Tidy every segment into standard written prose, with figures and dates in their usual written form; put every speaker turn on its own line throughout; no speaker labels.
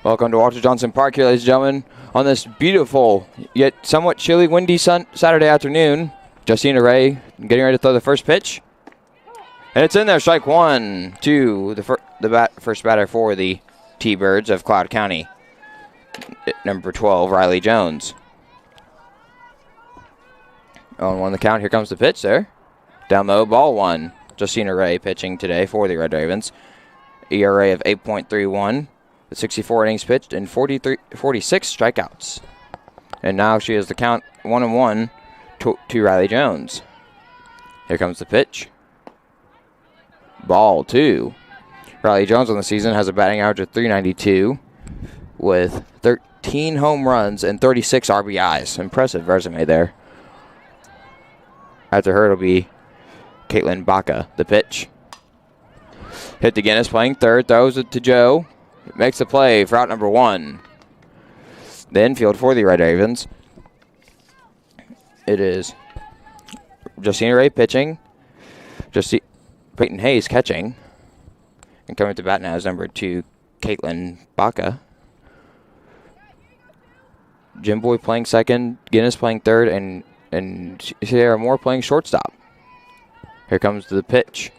Welcome to Walter Johnson Park here, ladies and gentlemen, on this beautiful yet somewhat chilly, windy Saturday afternoon. Justina Ray getting ready to throw the first pitch. And it's in there, strike one to the first batter for the T-Birds of Cloud County, number 12, Riley Jones. 0-1 the count. Here comes the pitch there. Down low, ball one. Justina Ray pitching today for the Red Ravens. ERA of 8.31. With 64 innings pitched and 46 strikeouts. And now she has the count 1-1 to Riley Jones. Here comes the pitch. Ball two. Riley Jones on the season has a batting average of .392 with 13 home runs and 36 RBIs. Impressive resume there. After her, it'll be Caitlin Baca. The pitch. Hit to Guinness, playing third, throws it to Joe. Makes the play for out number one. The infield for the Red Ravens. It is Justina Ray pitching. Peyton Hayes catching. And coming to bat now is number 2, Caitlin Baca. Jim Boy playing second, Guinness playing third, and Sierra Moore playing shortstop. Here comes the pitch.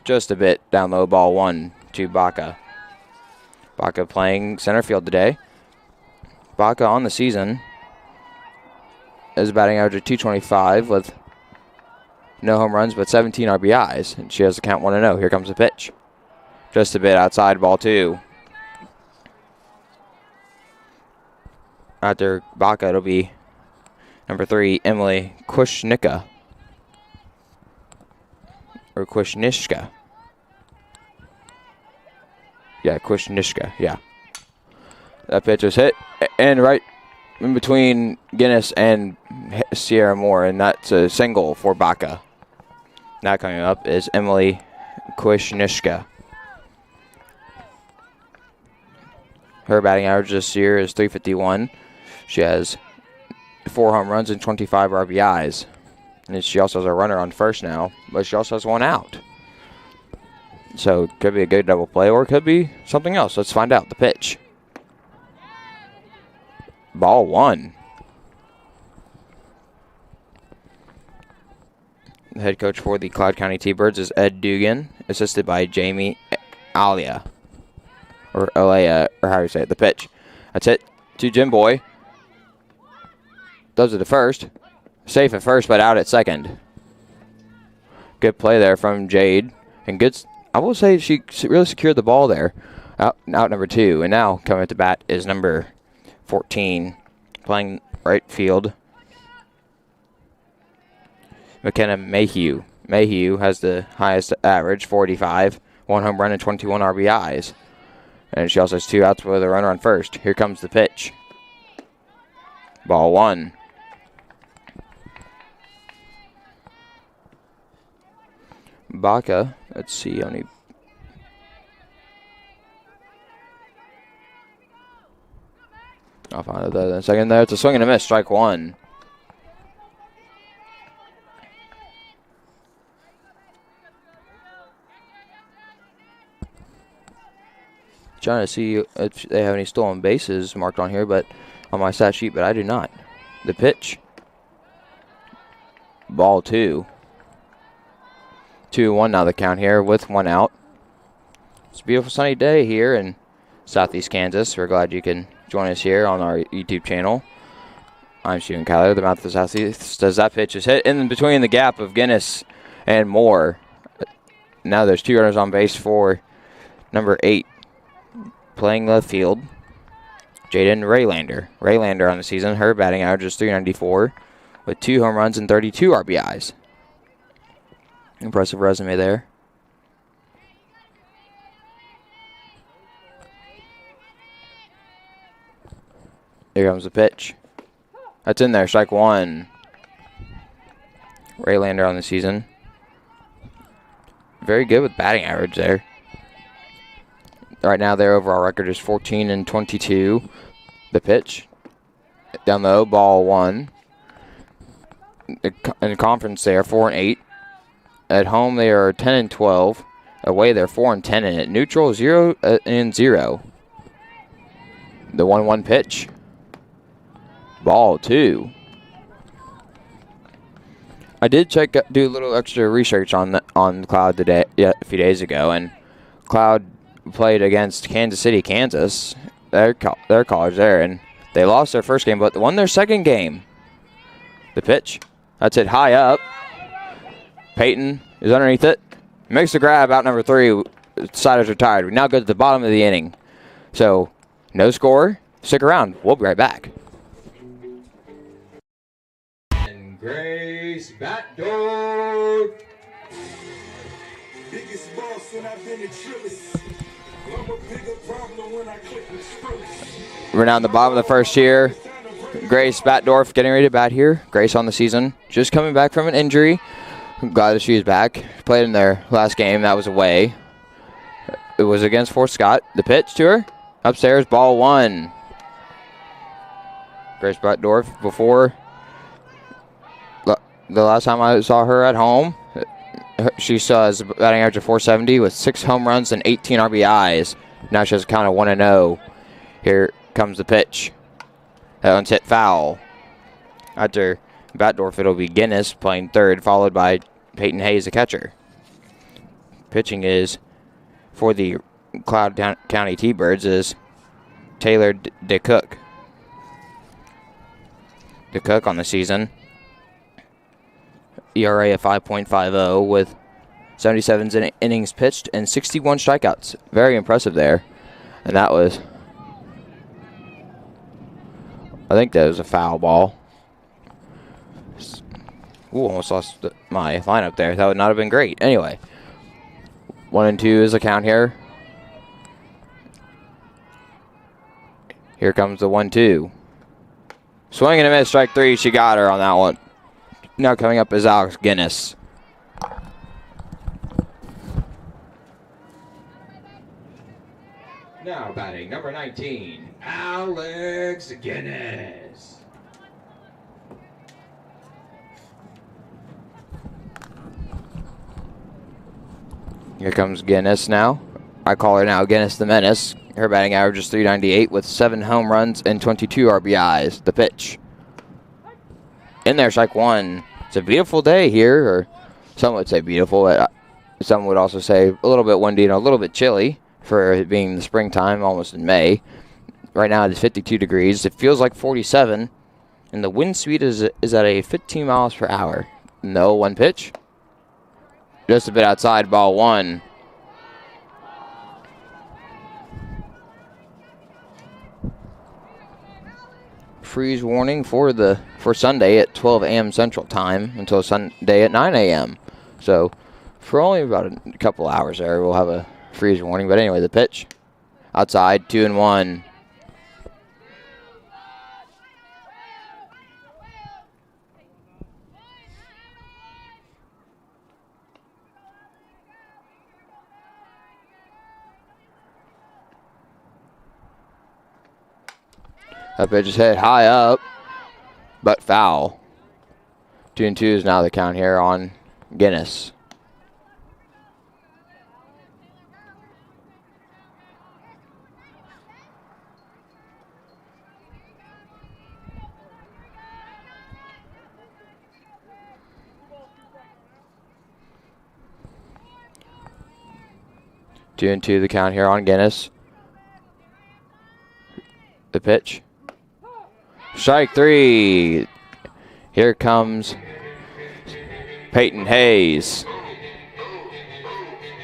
Just a bit down low, ball one to Baca. Baca playing center field today. Baca on the season is a batting average of .225 with no home runs but 17 RBIs. And she has the count 1-0. Here comes the pitch. Just a bit outside, ball two. After Baca, it'll be number 3, Emily Kushnicka. Or Kushnishka. Yeah, Kushnishka, yeah. That pitch was hit and right in between Guinness and Sierra Moore, and that's a single for Baca. Now coming up is Emily Kushnishka. Her batting average this year is .351. She has 4 home runs and 25 RBIs. And she also has a runner on first now, but she also has 1 out. So it could be a good double play, or it could be something else. Let's find out. The pitch. Ball one. The head coach for the Cloud County T-Birds is Ed Dugan, assisted by Jamie Alia. Or Alea, or how do you say it? The pitch. That's it to Jim Boy. Does it to first. Safe at first, but out at second. Good play there from Jade. And good, I will say she really secured the ball there. Out number 2. And now coming at the bat is number 14, playing right field, McKenna Mayhew. Mayhew has the highest average, 45, 1 home run and 21 RBIs. And she also has 2 outs with a runner on first. Here comes the pitch. Ball one. Baca, let's see, only I'll find out that in a second there. It's a swing and a miss, strike one. Trying to see if they have any stolen bases marked on here, but on my stat sheet, but I do not. The pitch. Ball two. 2-1 now the count here with 1 out. It's a beautiful sunny day here in Southeast Kansas. We're glad you can join us here on our YouTube channel. I'm Steven Kyler, the mouth of the Southeast. As that pitch is hit in between the gap of Guinness and Moore. Now there's 2 runners on base for number 8, playing left field, Jaden Raylander. Raylander on the season, her batting average is .394 with 2 home runs and 32 RBIs. Impressive resume there. Here comes the pitch. That's in there, strike one. Raylander on the season. Very good with batting average there. Right now their overall record is 14-22. The pitch. Down low, ball one. In the conference they are 4-8. At home they are 10-12. Away they're 4-10, and at neutral 0-0. The 1-1 pitch. Ball 2. I did do a little extra research on Cloud today, a few days ago, and Cloud played against Kansas City, Kansas, their college there, and they lost their first game, but won their second game. The pitch. That's it high up. Peyton is underneath it. Makes the grab out number 3. Siders are tired. We now go to the bottom of the inning. So, no score. Stick around. We'll be right back. And Grace backdoor. Biggest boss and I've been a trillist. I'm a bigger problem when I click with Spruce. We're down the bottom of the first here. Grace Batdorf getting ready to bat here. Grace on the season. Just coming back from an injury. I'm glad that she's back. Played in their last game. That was away. It was against Fort Scott. The pitch to her. Upstairs, ball 1. Grace Batdorf before the last time I saw her at home. She has a batting average of .470 with 6 home runs and 18 RBIs. Now she has a count of 1-0. Here comes the pitch. That one's hit foul. After Batdorf, it'll be Guinness playing third, followed by Peyton Hayes, the catcher. Pitching is for the Cloud County T-Birds is Taylor DeCook. DeCook on the season. ERA of 5.50 with 77 innings pitched and 61 strikeouts. Very impressive there. And that was, I think that was a foul ball. Ooh, almost lost my lineup there. That would not have been great. Anyway, 1-2 is the count here. Here comes the 1-2. Swing and a miss, strike 3. She got her on that one. Now coming up is Alex Guinness. Now batting number 19, Alex Guinness. Here comes Guinness now. I call her now Guinness the Menace. Her batting average is .398 with 7 home runs and 22 RBIs. The pitch. In there, strike 1. It's a beautiful day here, or some would say beautiful, but some would also say a little bit windy and a little bit chilly for it being the springtime, almost in May. Right now it is 52 degrees. It feels like 47, and the wind speed is at a 15 miles per hour. No, 1 pitch. Just a bit outside, ball 1. Freeze warning for Sunday at 12 a.m. Central Time until Sunday at 9 a.m. So for only about a couple hours there, we'll have a freeze warning. But anyway, the pitch outside, 2-1. That pitch is hit high up, but foul. 2-2 is now the count here on Guinness. Two and two the count here on Guinness. The pitch. Strike 3. Here comes Peyton Hayes.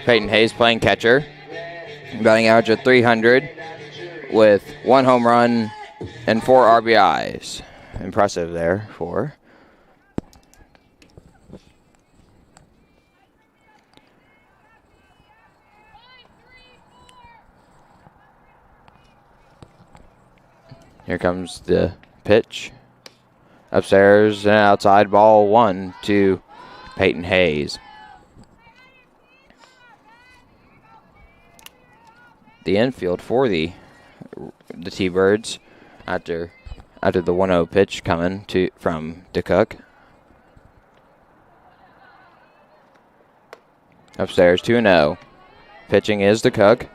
Peyton Hayes playing catcher. Batting average of .300 with 1 home run and 4 RBIs. Impressive there for. Here comes the pitch. Upstairs and outside, ball 1 to Peyton Hayes. The infield for the T-Birds after the 1-0 pitch coming from DeCook. Upstairs 2-0. Pitching is DeCook.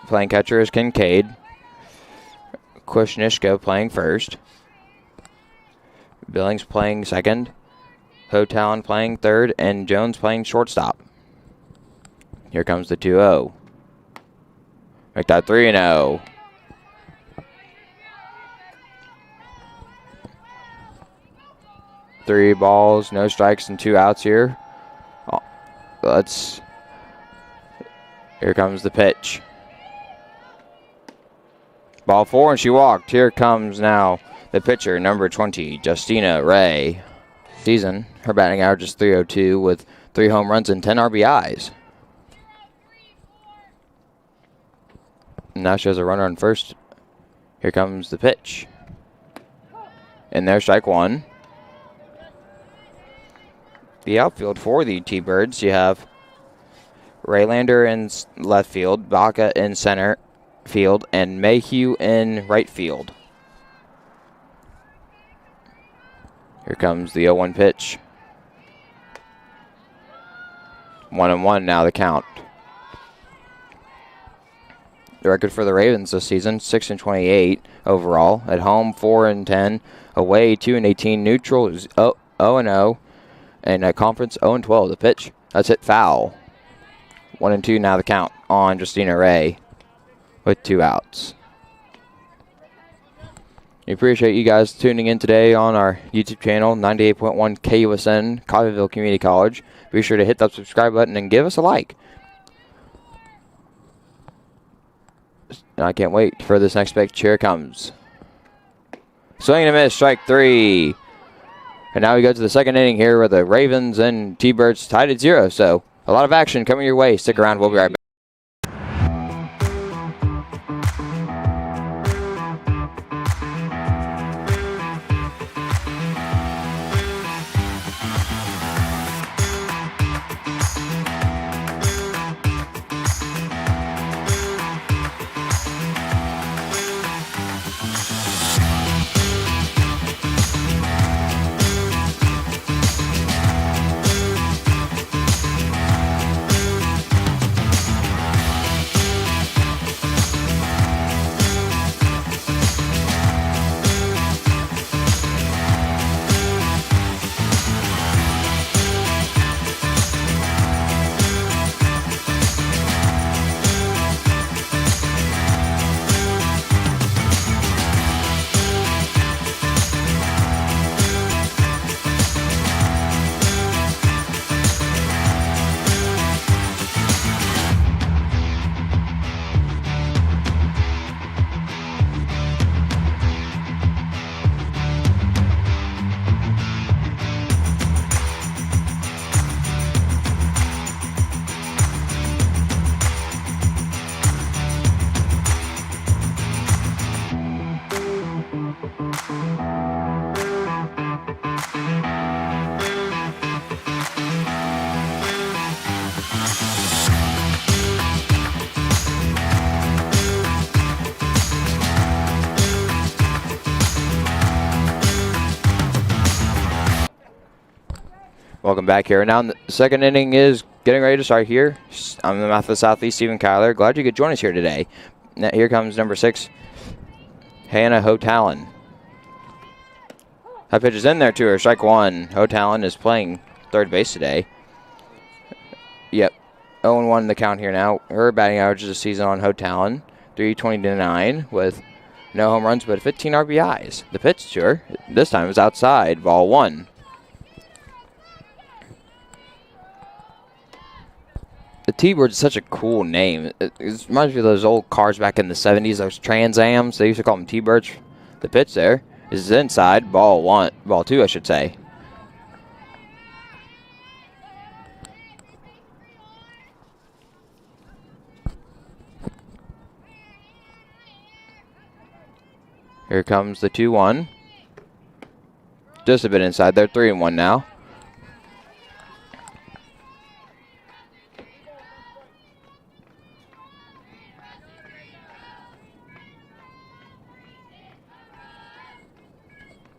Playing catcher is Kincaid. Kwasniewski playing first. Billings playing second. Hotalon playing third. And Jones playing shortstop. Here comes the 2-0. Make that 3-0. Three balls, no strikes, and 2 outs here. Here comes the pitch. Ball 4, and she walked. Here comes now the pitcher, number 20, Justina Ray. Season, her batting average is .302 with 3 home runs and 10 RBIs. Now she has a runner on first. Here comes the pitch. And there's strike 1. The outfield for the T-Birds, you have Raylander in left field, Baca in center field, and Mayhew in right field. Here comes the 0-1 pitch. 1-1 now the count. The record for the Ravens this season, 6-28 overall. At home, 4-10. Away, 2-18. Neutral is 0-0. And at conference, 0-12. The pitch, that's hit foul. 1-2 now the count on Justina Ray with 2 outs. We appreciate you guys tuning in today on our YouTube channel, 98.1 KUSN, Coffeyville Community College. Be sure to hit that subscribe button and give us a like. I can't wait for this next pitch. Here it comes. Swing and a miss, strike 3. And now we go to the second inning here where the Ravens and T-Birds tied at 0. So a lot of action coming your way. Stick around. We'll be right back. Welcome back here. Now the second inning is getting ready to start here. I'm the Mouth of the Southeast, Stephen Kyler. Glad you could join us here today. Now, here comes number 6, Hannah Hotalon. That pitch is in there to her. Strike 1. Hotalon is playing third base today. Yep. 0-1 the count here now. Her batting average of the season on Hotalon, .329 with no home runs but 15 RBIs. The pitch to her this time is outside. Ball 1. The T-Bird is such a cool name. It reminds me of those old cars back in the 70s, those Trans Ams. They used to call them T-Birds. The pitch there is inside. Ball 2, I should say. Here comes the 2-1. Just a bit inside. They're 3-1 now.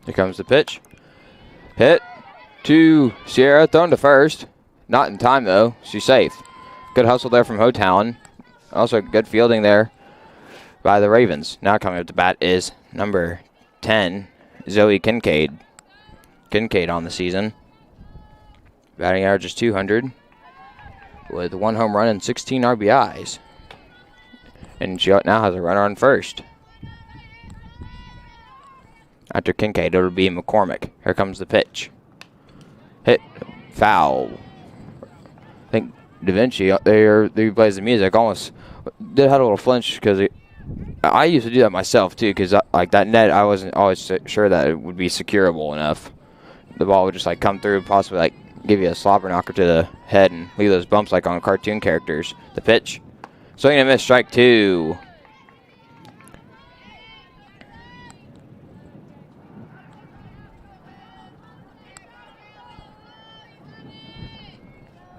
Here comes the pitch. Hit to Sierra, thrown to first. Not in time, though. She's safe. Good hustle there from Hotalon. Also good fielding there by the Ravens. Now coming up to bat is number 10, Zoe Kincaid. Kincaid on the season. Batting average is 200 with 1 home run and 16 RBIs. And she now has a runner on first. After Kincaid, it'll be McCormick. Here comes the pitch. Hit. Foul. I think Da Vinci, he plays the music, almost did have a little flinch because I used to do that myself too, because like that net, I wasn't always sure that it would be securable enough. The ball would just like come through, possibly like give you a slobber knocker to the head and leave those bumps like on cartoon characters. The pitch. Swing and a miss, strike 2.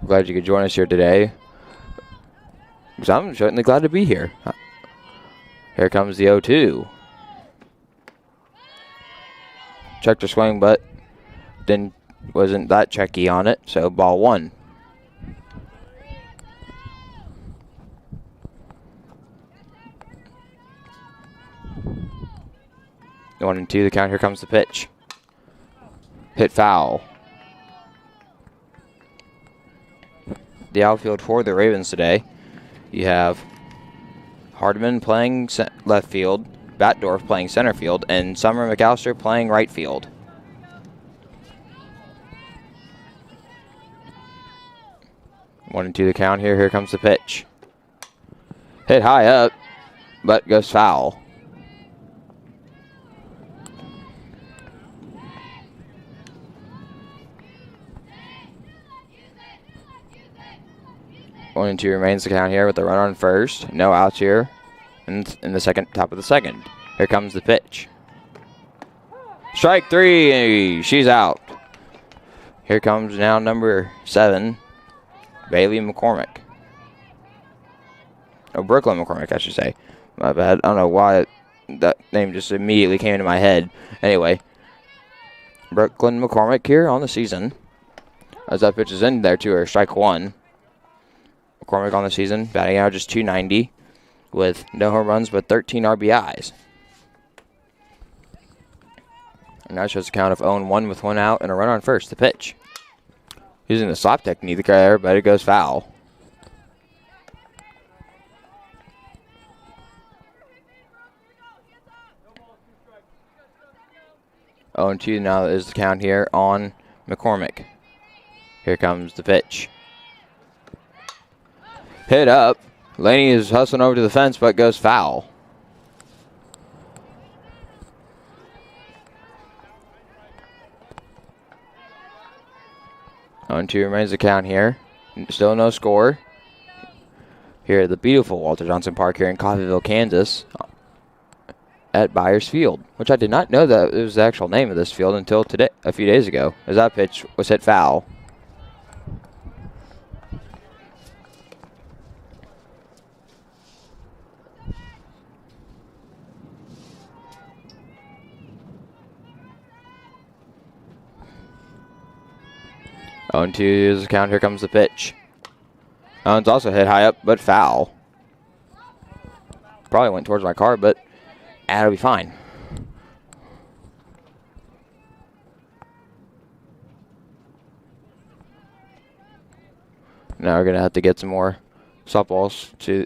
Glad you could join us here today, because I'm certainly glad to be here. Here comes the 0-2. Checked her swing, but wasn't that checky on it, so ball 1. The 1-2 the count. Here comes the pitch. Hit foul. The outfield for the Ravens today, you have Hardiman playing left field, Batdorf playing center field, and Summer McAllister playing right field. One and 2 the count here. Here comes the pitch. Hit high up, but goes foul. One and 2 remains the count here with the runner on first. No outs here in the top of the second. Here comes the pitch. Strike 3. She's out. Here comes now number 7, Bailey McCormick. Oh, Brooklyn McCormick, I should say. My bad. I don't know why that name just immediately came into my head. Anyway, Brooklyn McCormick here on the season. As that pitch is in there to her, strike 1. McCormick on the season, batting average is 290 with no home runs but 13 RBIs. And that shows a count of 0-1 with 1 out and a runner on first. The pitch. Using the slap technique there, but it goes foul. Oh, and 2 now is the count here on McCormick. Here comes the pitch. Hit up. Laney is hustling over to the fence, but goes foul. On 2 remains the count here. Still no score. Here at the beautiful Walter Johnson Park here in Coffeyville, Kansas, at Byers Field, which I did not know that it was the actual name of this field until today, a few days ago, as that pitch was hit foul. On 2 is the count. Here comes the pitch. Owens also hit high up, but foul. Probably went towards my car, but that'll be fine. Now we're going to have to get some more softballs to...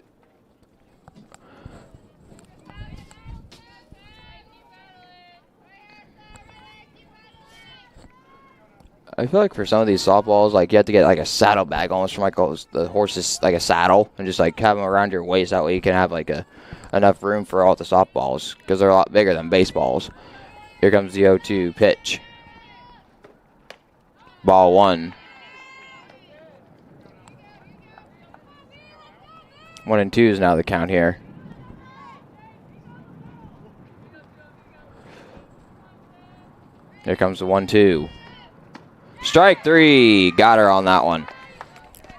I feel like for some of these softballs, like you have to get like a saddlebag almost from like the horse's like a saddle, and just like have them around your waist. That way you can have like enough room for all the softballs, because they're a lot bigger than baseballs. Here comes the 0-2 pitch. Ball 1. 1 and 2 is now the count here. Here comes the 1-2. Strike 3. Got her on that one.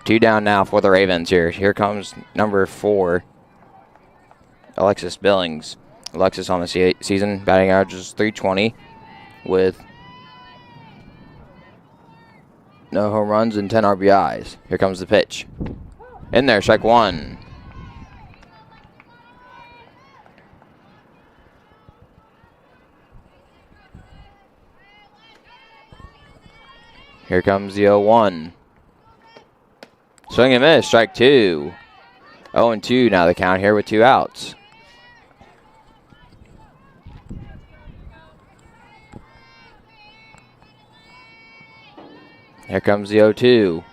2 down now for the Ravens here. Here comes number 4, Alexis Billings. Alexis on the season, batting average is 320 with no home runs and 10 RBIs. Here comes the pitch. In there, strike 1. Here comes the 0-1. Swing and miss, strike 2. 0-2 now the count here with 2 outs. Here comes the 0-2.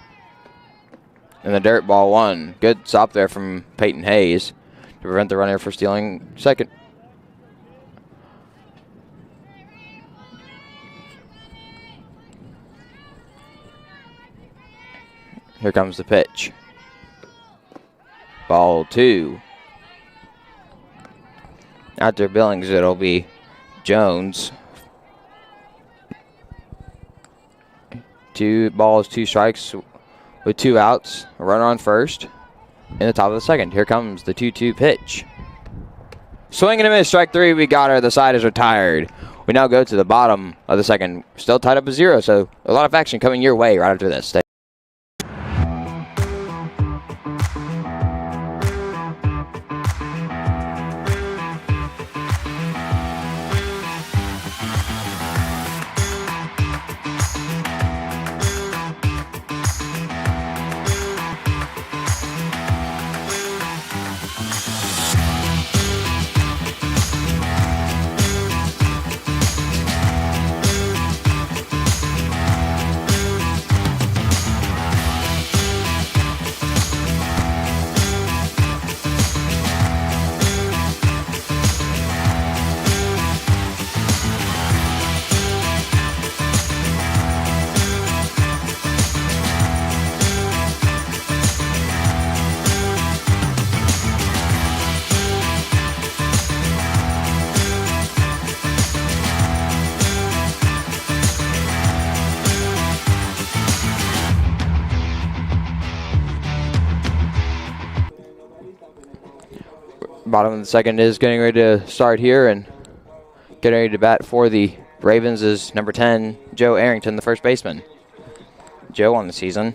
And the dirt ball 1. Good stop there from Peyton Hayes to prevent the runner from stealing second. Here comes the pitch. Ball 2. After Billings, it'll be Jones. 2 balls, 2 strikes with 2 outs. A runner on first in the top of the second. Here comes the 2-2 pitch. Swing and a miss, strike 3. We got her. The side is retired. We now go to the bottom of the second. Still tied up at 0, so a lot of action coming your way right after this. Bottom of the second is getting ready to start here, and getting ready to bat for the Ravens is number 10, Joe Arrington, the first baseman. Joe on the season,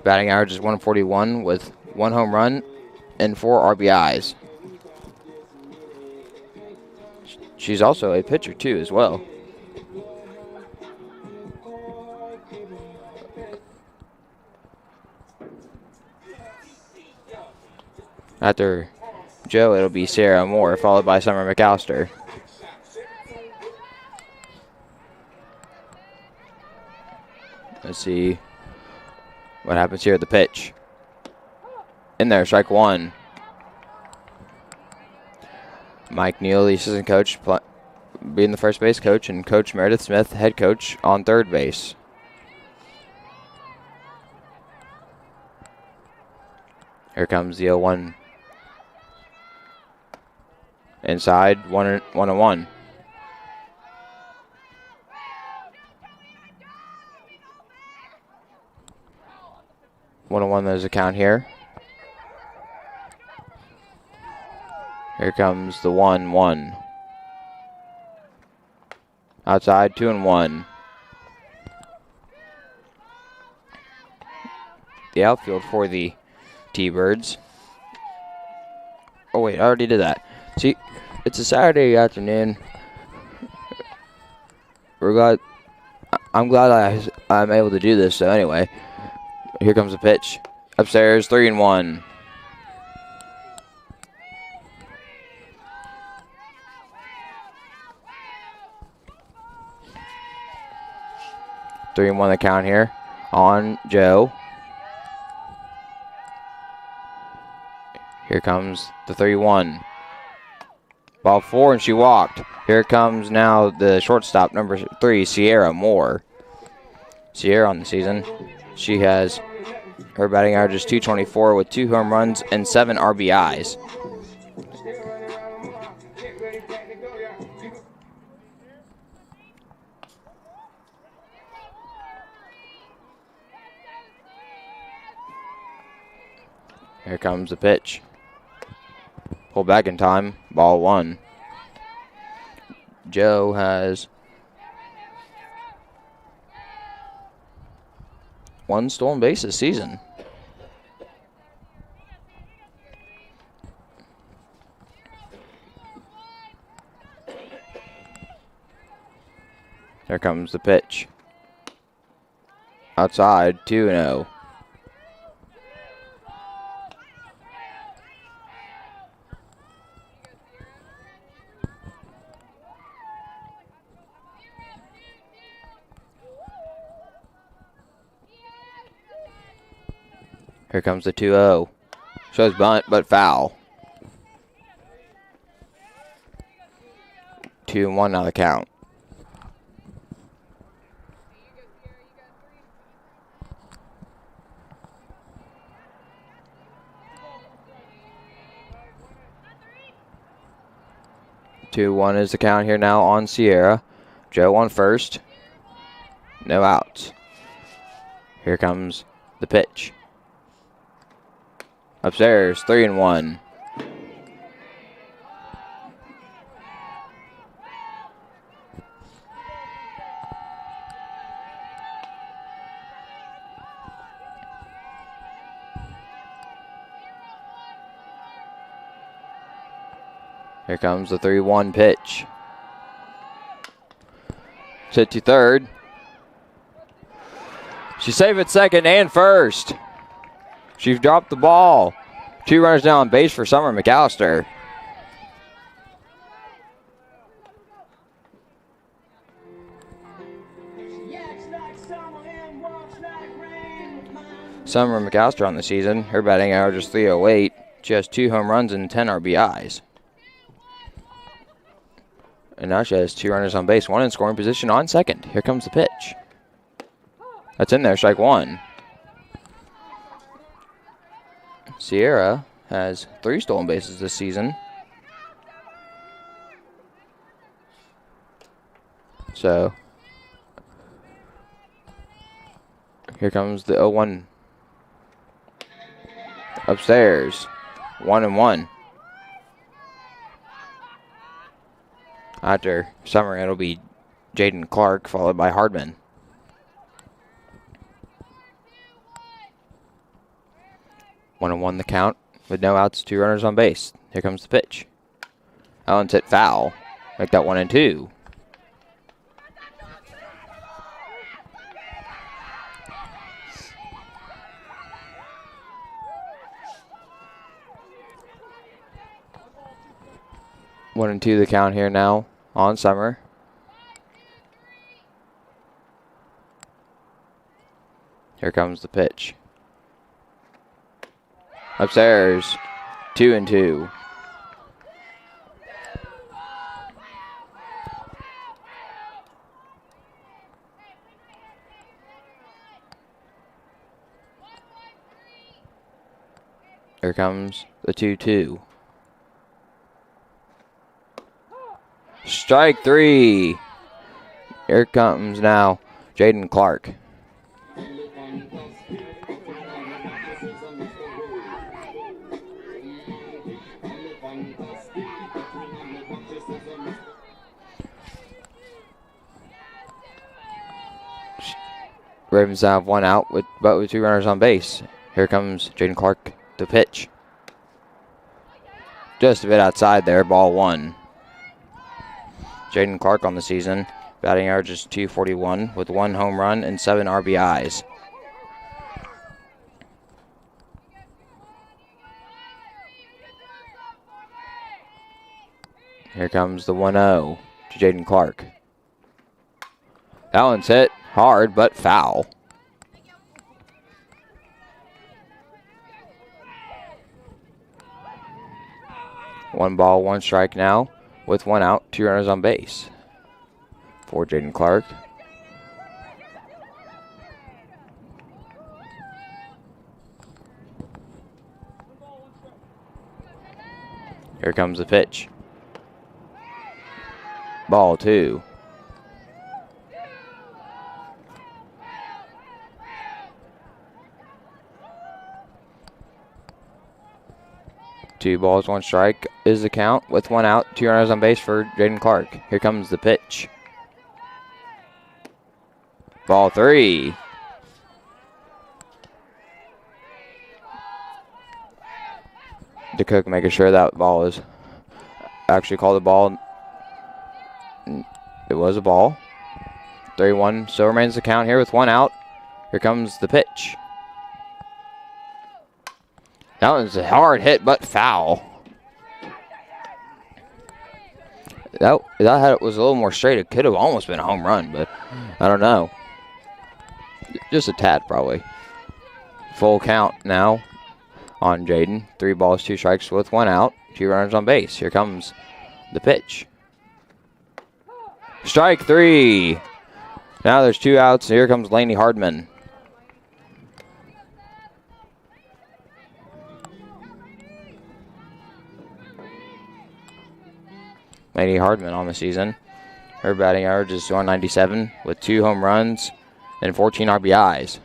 batting average is 141 with 1 home run and 4 RBIs. She's also a pitcher too as well. After Joe, it'll be Sarah Moore, followed by Summer McAllister. Let's see what happens here at the pitch. In there, strike 1. Mike Neal, the assistant coach, being the first base coach, and Coach Meredith Smith, head coach, on third base. Here comes the 0-1. Inside, 1-1. 1-1, there's a count here. Here comes the 1-1. Outside, 2-1. The outfield for the T-Birds. Oh wait, I already did that. See, it's a Saturday afternoon. I'm glad I'm able to do this. So anyway, here comes the pitch. Upstairs, 3-1. Three and 1 the count here on Joe. Here comes the 3-1. Ball 4, and she walked. Here comes now the shortstop, number 3, Sierra Moore. Sierra on the season, she has her batting average is 224 with 2 home runs and 7 RBIs. Here comes the pitch. Pull back in time, ball 1. Joe has 1 stolen base this season. Here comes the pitch. outside, 2-0. Here comes the 2-0. Shows bunt, but foul. 2-1 now the count. Two-one is the count here now on Sierra. Joe on first. No outs. Here comes the pitch. Upstairs, 3-1. Here comes the 3-1 pitch. Hit to third. She's safe at second and first. She's dropped the ball. 2 runners down on base for Summer McAllister. Summer McAllister on the season. Her batting average is .308. She has 2 home runs and 10 RBIs. And now she has 2 runners on base, 1 in scoring position on second. Here comes the pitch. That's in there, strike 1. Sierra has 3 stolen bases this season. So, here comes the 0-1. Upstairs, 1-1. After Summer, it'll be Jaden Clark, followed by Hardman. One and one the count with no outs, 2 runners on base. Here comes the pitch. That one's hit foul. Make that 1-2. One and two the count here now on Summer. Here comes the pitch. Upstairs, 2-2. Here comes the 2-2. Strike 3. Here comes now Jaden Clark. Ravens have 1 out with 2 runners on base. Here comes Jaden Clark to pitch. Just a bit outside there, ball 1. Jaden Clark on the season, batting average is .241 with 1 home run and 7 RBIs. Here comes the 1-0 to Jaden Clark. That one's hit hard, but foul. One ball, 1 strike now with 1 out, 2 runners on base for Jaden Clark. Here comes the pitch. Ball 2. Two balls, 1 strike is the count with 1 out, 2 runners on base for Jaden Clark. Here comes the pitch. Ball 3. DeCook making sure that ball is actually called a ball. It was a ball. 3-1 still remains the count here with 1 out. Here comes the pitch. That was a hard hit, but foul. That was a little more straight. It could have almost been a home run, but I don't know. Just a tad, probably. Full count now on Jaden. 3 balls, 2 strikes with 1 out. 2 runners on base. Here comes the pitch. Strike 3. Now there's 2 outs. Here comes Laney Hardman. Laney Hardman on the season. Her batting average is 197 with 2 home runs and 14 RBIs.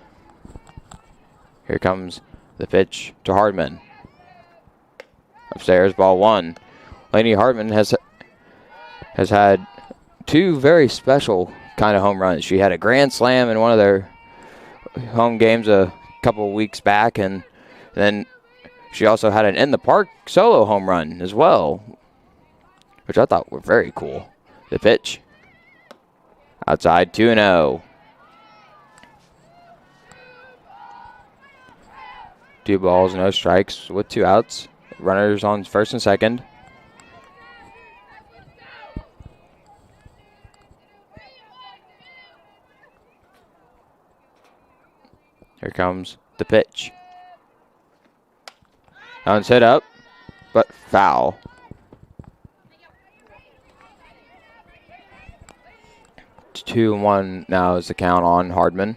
Here comes the pitch to Hardman. Upstairs, ball 1. Laney Hardman has had 2 very special kind of home runs. She had a grand slam in one of their home games a couple of weeks back, and then she also had an in the park solo home run as well, which I thought were very cool. The pitch. Outside, 2-0. 2 balls, no strikes with 2 outs. Runners on first and second. Here comes the pitch. That one's hit up, but foul. 2-1 now is the count on Hardman.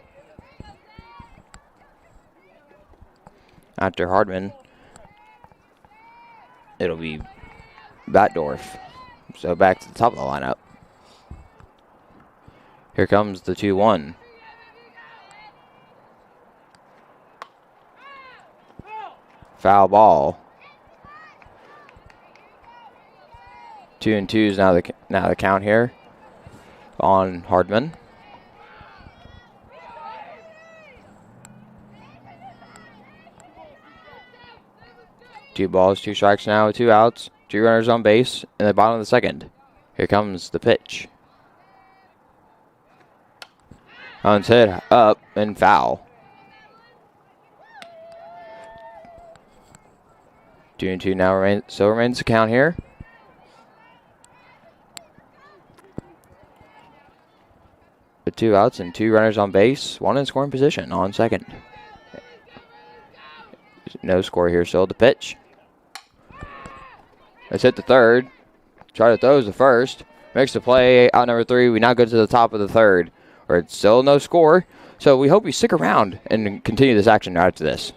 After Hardman, it'll be Batdorf. So back to the top of the lineup. Here comes the 2-1. Foul ball. 2-2 is now the count here on Hardman. Two balls, 2 strikes now with 2 outs. 2 runners on base in the bottom of the second. Here comes the pitch. One's hit up and foul. 2-2 now remains the count here. With 2 outs and 2 runners on base, 1 in scoring position on second. No score here still. The pitch. Let's hit the third. Try to throw the first. Makes the play. Out number 3. We now go to the top of the third, where it's still no score. So we hope you stick around and continue this action right after this.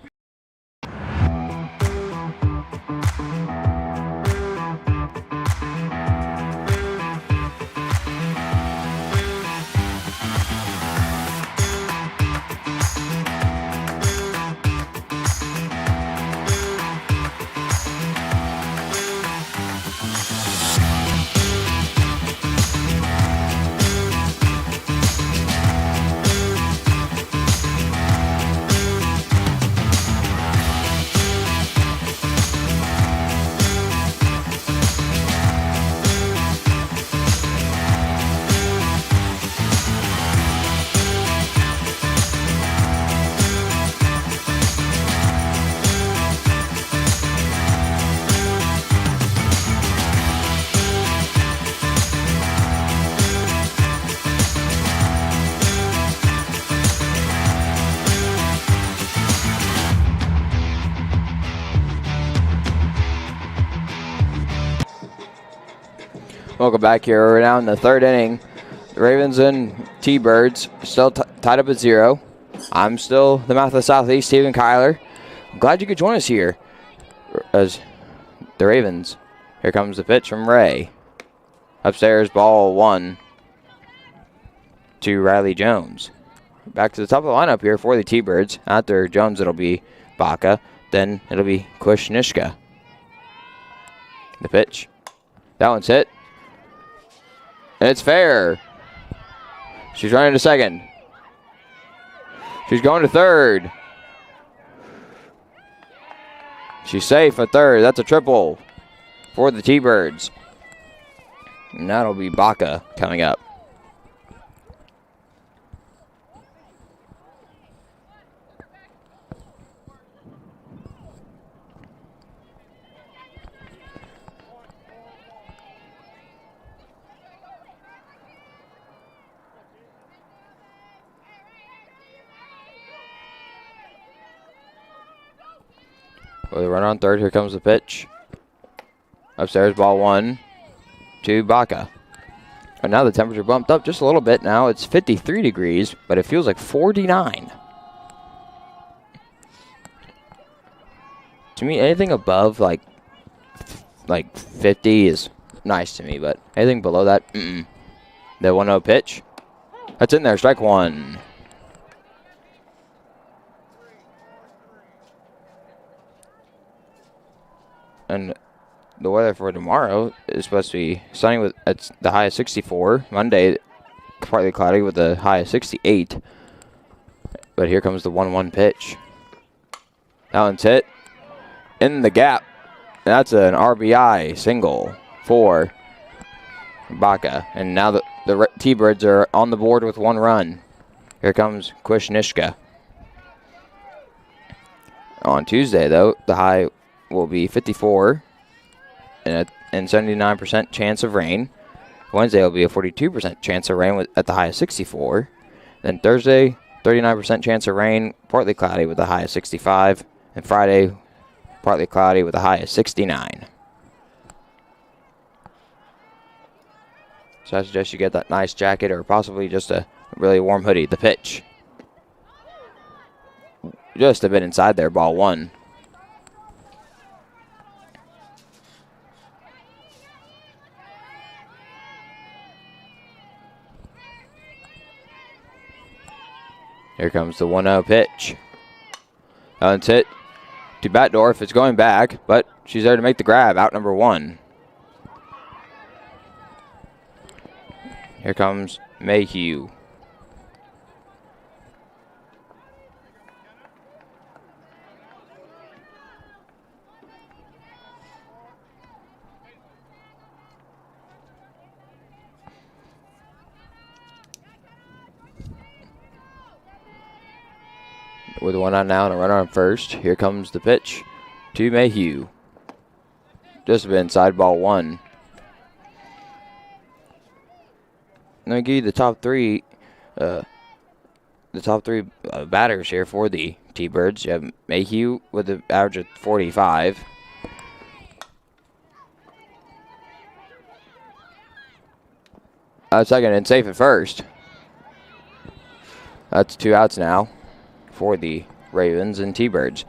Welcome back here. We're now in the 3rd inning. The Ravens and T-Birds still tied up at 0. I'm still the mouth of the Southeast, Stephen Kyler. I'm glad you could join us here as the Ravens. Here comes the pitch from Ray. Upstairs, ball 1 to Riley Jones. Back to the top of the lineup here for the T-Birds. After Jones, it'll be Baca. Then it'll be Kushnishka. The pitch. That one's hit. And it's fair. She's running to second. She's going to third. She's safe at third. That's a triple for the T-Birds. And that'll be Baca coming up. With a runner on third, here comes the pitch. Upstairs, ball 1 to Baca. And now the temperature bumped up just a little bit. Now it's 53 degrees, but it feels like 49. To me, anything above like 50 is nice to me, but anything below that, The 1-0 pitch. That's in there, strike 1. And the weather for tomorrow is supposed to be sunny with it's the high of 64. Monday, partly cloudy with a high of 68. But here comes the 1-1 pitch. That one's hit in the gap. That's an RBI single for Baca. And now the T-Birds are on the board with 1 run. Here comes Kusnishka. On Tuesday, though, the high will be 54 and 79% chance of rain. Wednesday will be a 42% chance of rain at the high of 64. Then Thursday, 39% chance of rain, partly cloudy with a high of 65. And Friday, partly cloudy with a high of 69. So I suggest you get that nice jacket or possibly just a really warm hoodie. The pitch. Just a bit inside there, ball 1. Here comes the 1-0 pitch. That one's hit to Batdorf. It's going back, but she's there to make the grab. Out number 1. Here comes Mayhew. With 1 out now and a runner on first. Here comes the pitch to Mayhew. Just a bit inside, ball 1. Let me give you the top three batters here for the T-Birds. You have Mayhew with an average of 45. Second and safe at first. That's 2 outs now for the Ravens and T-Birds.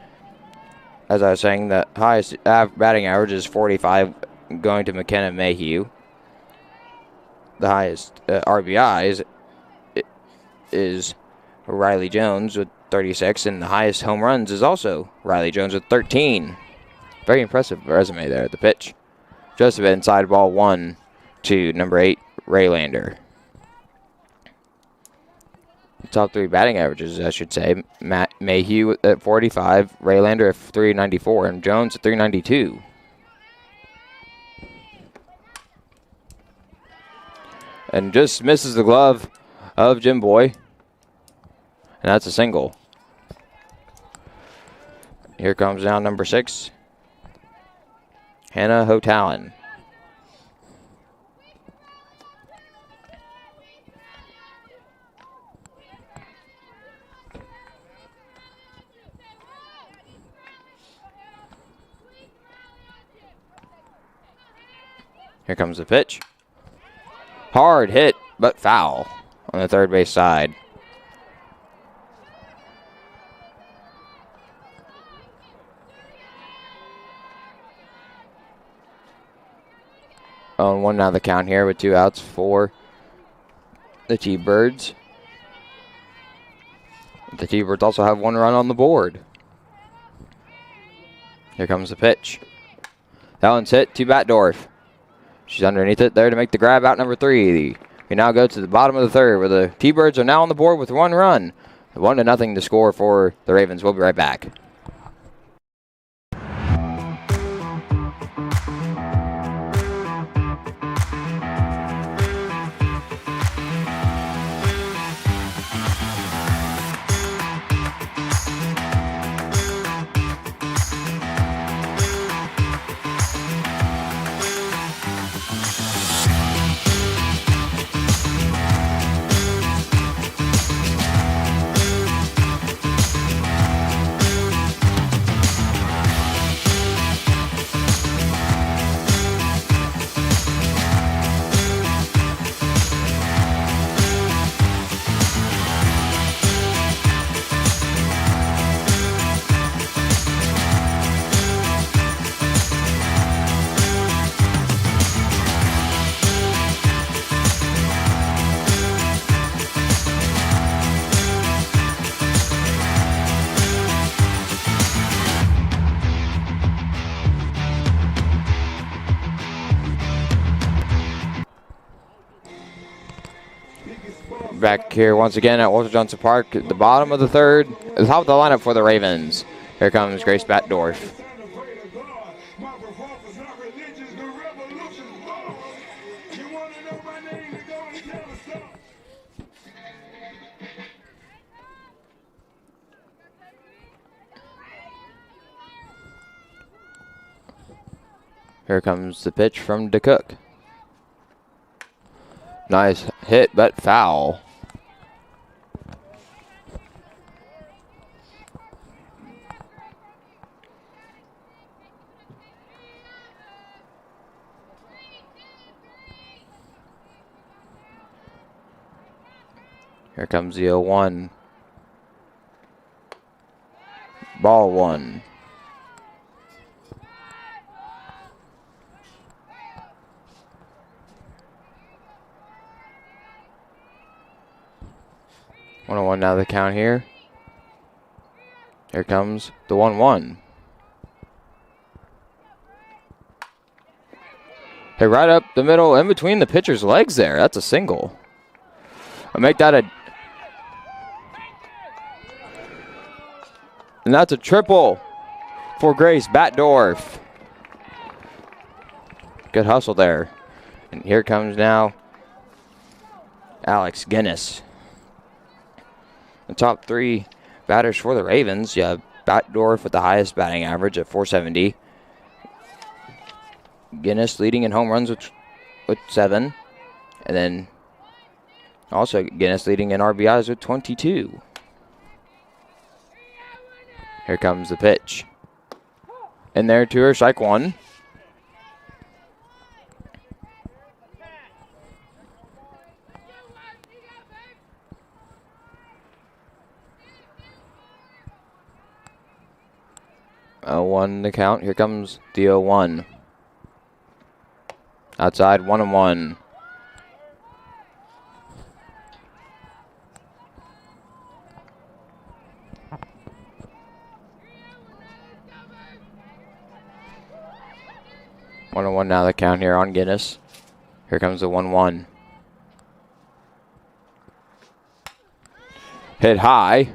As I was saying, the highest batting average is 45 going to McKenna Mayhew. The highest RBIs is Riley Jones with 36, and the highest home runs is also Riley Jones with 13. Very impressive resume there at the pitch. Just a bit inside, ball 1 to number 8, Raylander. Top 3 batting averages, I should say. Mayhew at 45, Raylander at 394, and Jones at 392. And just misses the glove of Jim Boy. And that's a single. Here comes now number 6, Hannah Hotalon. Here comes the pitch. Hard hit, but foul on the third base side. On 1 now the count here with 2 outs for the T-Birds. The T-Birds also have 1 run on the board. Here comes the pitch. That one's hit to Batdorf. She's underneath it there to make the grab, out number 3. We now go to the bottom of the third where the T-Birds are now on the board with 1 run. 1-0 to score for the Ravens. We'll be right back. Back here once again at Walter Johnson Park at the bottom of the third. At the top of the lineup for the Ravens. Here comes Grace Batdorf. Here comes the pitch from DeCook. Nice hit, but foul. Here comes the 0-1. Ball one. One now the count here. Here comes the 1-1. Hey, right up the middle, in between the pitcher's legs there. That's a single. I'll make that a... And that's a triple for Grace Batdorf. Good hustle there. And here comes now Alex Guinness. The top three batters for the Ravens. You have Batdorf with the highest batting average at 470. Guinness leading in home runs with 7. And then also Guinness leading in RBIs with 22. Here comes the pitch. In there to her, strike one. One the count. Here comes the 0-1. Outside, 1-1. One now the count here on Guinness. Here comes the 1-1. Hit high.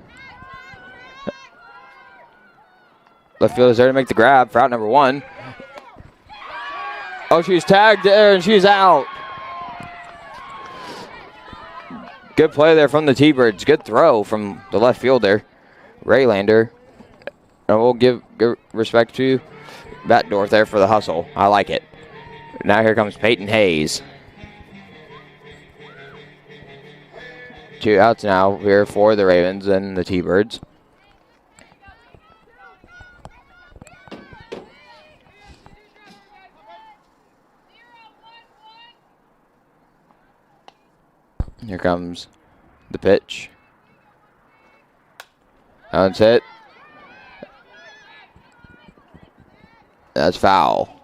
Left field is there to make the grab for out number 1. Oh, she's tagged there and she's out. Good play there from the T-Birds. Good throw from the left fielder, Raylander. And we'll give respect to Batdorf there for the hustle. I like it. Now here comes Peyton Hayes. 2 outs now here for the Ravens and the T-Birds. Here comes the pitch. That one's hit. That's foul.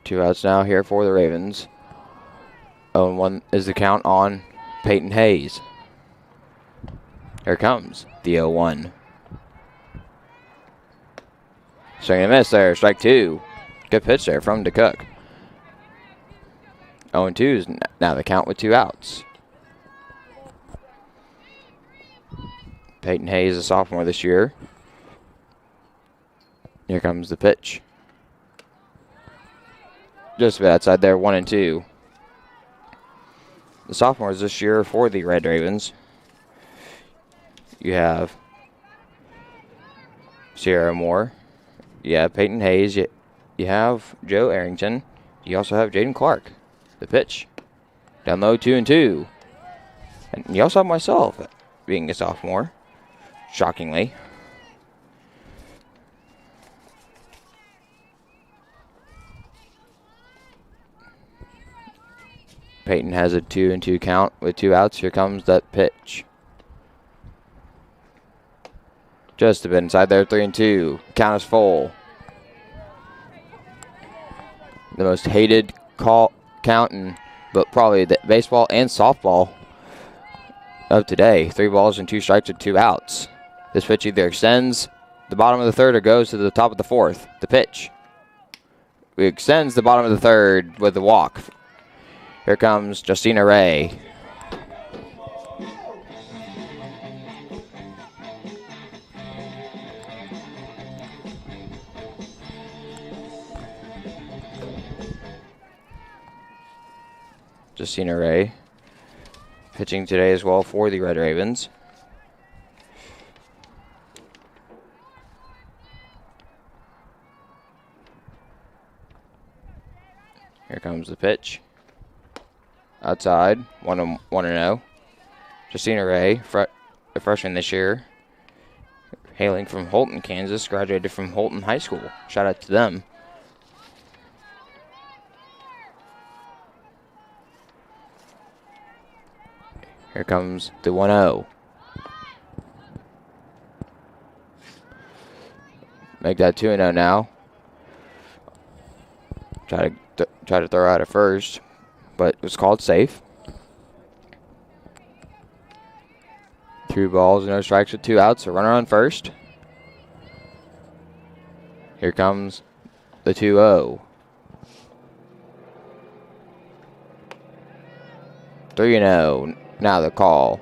Two outs now here for the Ravens. 0-1 is the count on Peyton Hayes. Here comes the 0-1. Swing and a miss there, strike 2. Good pitch there from DeCook. 0-2 is now the count with 2 outs. Peyton Hayes, a sophomore this year. Here comes the pitch. Just a bit outside there, 1-2. The sophomores this year for the Red Ravens. You have Sierra Moore. You have Peyton Hayes. You have Joe Arrington. You also have Jaden Clark. The pitch. Down low, 2-2. And you also have myself being a sophomore. Shockingly. Peyton has a 2-2 count with 2 outs. Here comes that pitch. Just a bit inside there, 3-2. Count is full. The most hated count in but probably the baseball and softball of today. 3 balls and 2 strikes with 2 outs. This pitch either extends the bottom of the third or goes to the top of the fourth. The pitch. It extends the bottom of the third with the walk. Here comes Justina Ray. Justina Ray pitching today as well for the Red Ravens. Here comes the pitch. Outside, 1-0. Justina Ray, a freshman this year, hailing from Holton, Kansas, graduated from Holton High School. Shout out to them. Here comes the 1-0. Make that 2-0 now. Try to throw out at first, but it was called safe. 2 balls, no strikes with 2 outs. A runner on first. Here comes the 2-0. 3-0. Now the call.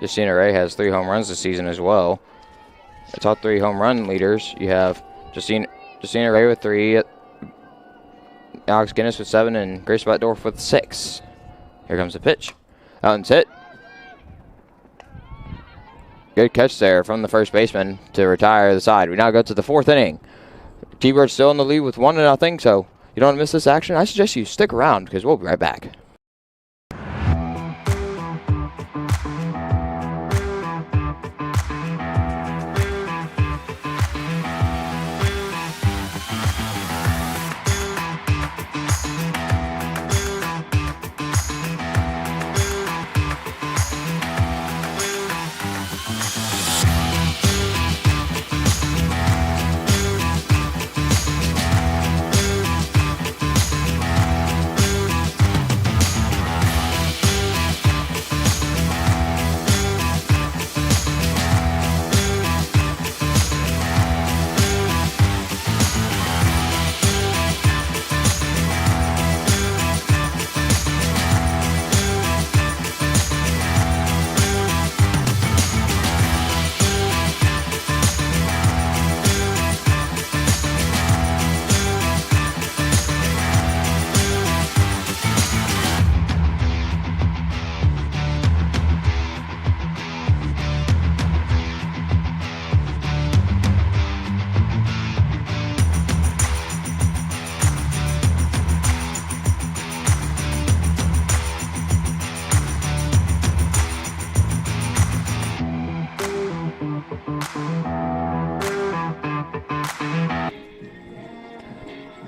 Justina Ray has 3 home runs this season as well. The top 3 home run leaders, you have Justina Ray with 3, Alex Guinness with 7, and Grace Bettdorf with 6. Here comes the pitch. Out and hit. Good catch there from the first baseman to retire the side. We now go to the 4th inning. T-Birds still in the lead with 1-0, so you don't want to miss this action. I suggest you stick around because we'll be right back.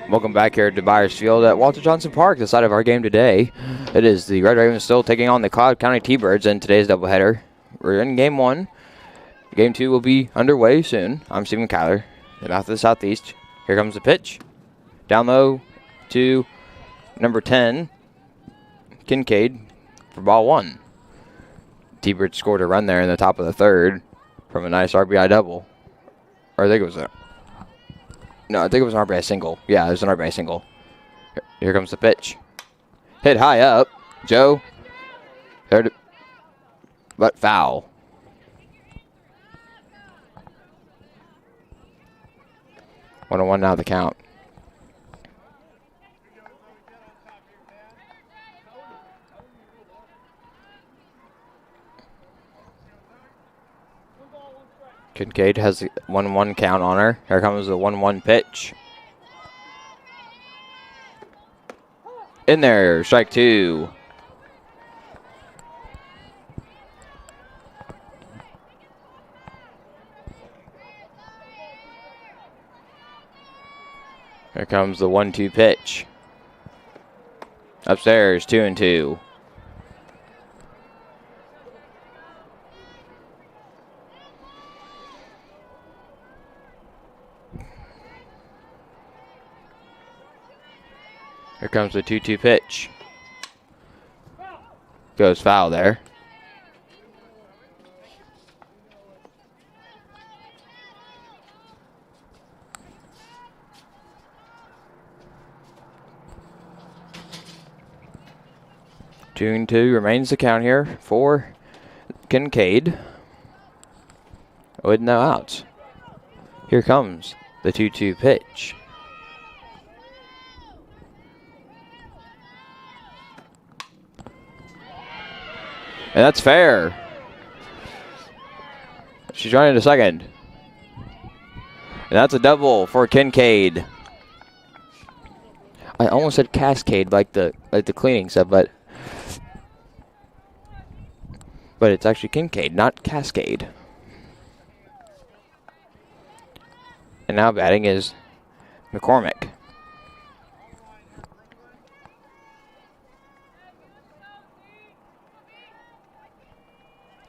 Welcome back here to Byers Field at Walter Johnson Park, the site of our game today. It is the Red Ravens still taking on the Cloud County T-Birds in today's doubleheader. We're in Game 1. Game 2 will be underway soon. I'm Stephen Kyler, the mouth of the Southeast. Here comes the pitch. Down low to number 10, Kincaid, for ball 1. T-Birds scored a run there in the top of the third from a nice RBI double. Or I think it was I think it was an RBI single. Yeah, it was an RBI single. Here comes the pitch. Hit high up. Joe. Heard it, but foul. One on one now the count. Kincaid has a 1-1 count on her. Here comes the 1-1 pitch. In there, strike 2. Here comes the 1-2 pitch. Upstairs, 2-2. Here comes the 2-2 pitch. Goes foul there. Two and two remains the count here for Kincaid. With no outs. Here comes the 2-2 pitch. And that's fair. She's running to second. And that's a double for Kincaid. I almost said Cascade like the cleaning stuff, but it's actually Kincaid, not Cascade. And now batting is McCormick.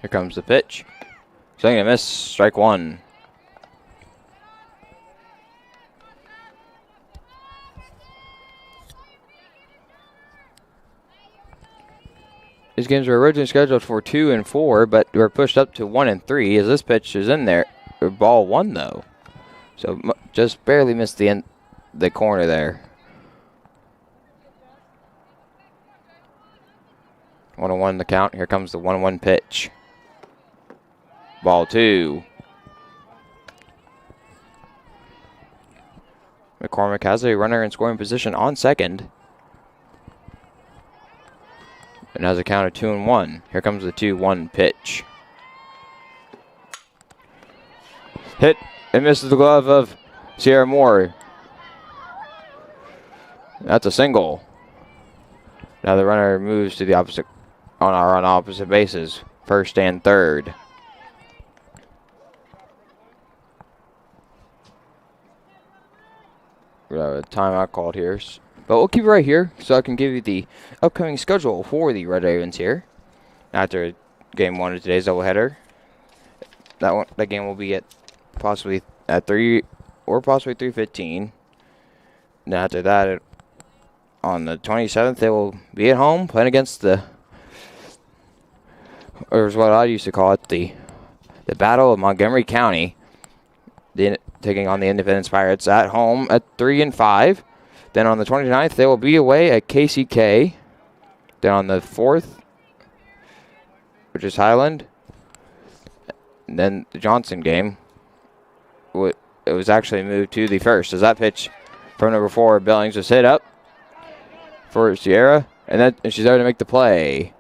Here comes the pitch. Swing and miss, strike one. These games were originally scheduled for 2 and 4, but were pushed up to 1 and 3 as this pitch is in there. Ball one though. So just barely missed the corner there. 1-1 the count. Here comes the 1-1 pitch. Ball two. McCormick has a runner in scoring position on second. And has a count of 2-1. Here comes the 2-1 pitch. Hit and misses the glove of Sierra Moore. That's a single. Now the runner moves to the opposite on opposite bases, first and third. We have a timeout called here, but we'll keep it right here so I can give you the upcoming schedule for the Red Ravens here after game one of today's doubleheader. That game will be at possibly at 3 or possibly 3:15. And after that, on the 27th, they will be at home playing against or is what I used to call it, the Battle of Montgomery County, taking on the Independence Pirates at home at 3 and 5. Then on the 29th, they will be away at KCK. Then on the 4th, which is Highland. And then the Johnson game, it was actually moved to the 1st. As that pitch from number 4, Billings, was hit up for Sierra. And she's there to make the play.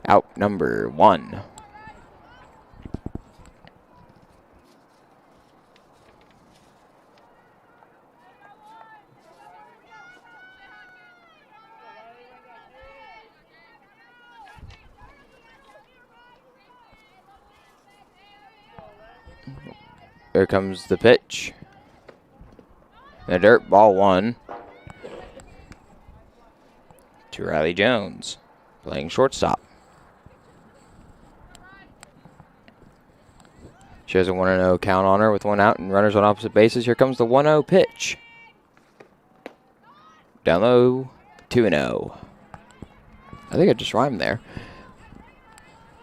Out number 1. Here comes the pitch. The dirt, ball 1. To Riley Jones, playing shortstop. She has a 1-0 count on her with 1 out and runners on opposite bases. Here comes the 1-0 pitch. Down low, 2-0. I think I just rhymed there.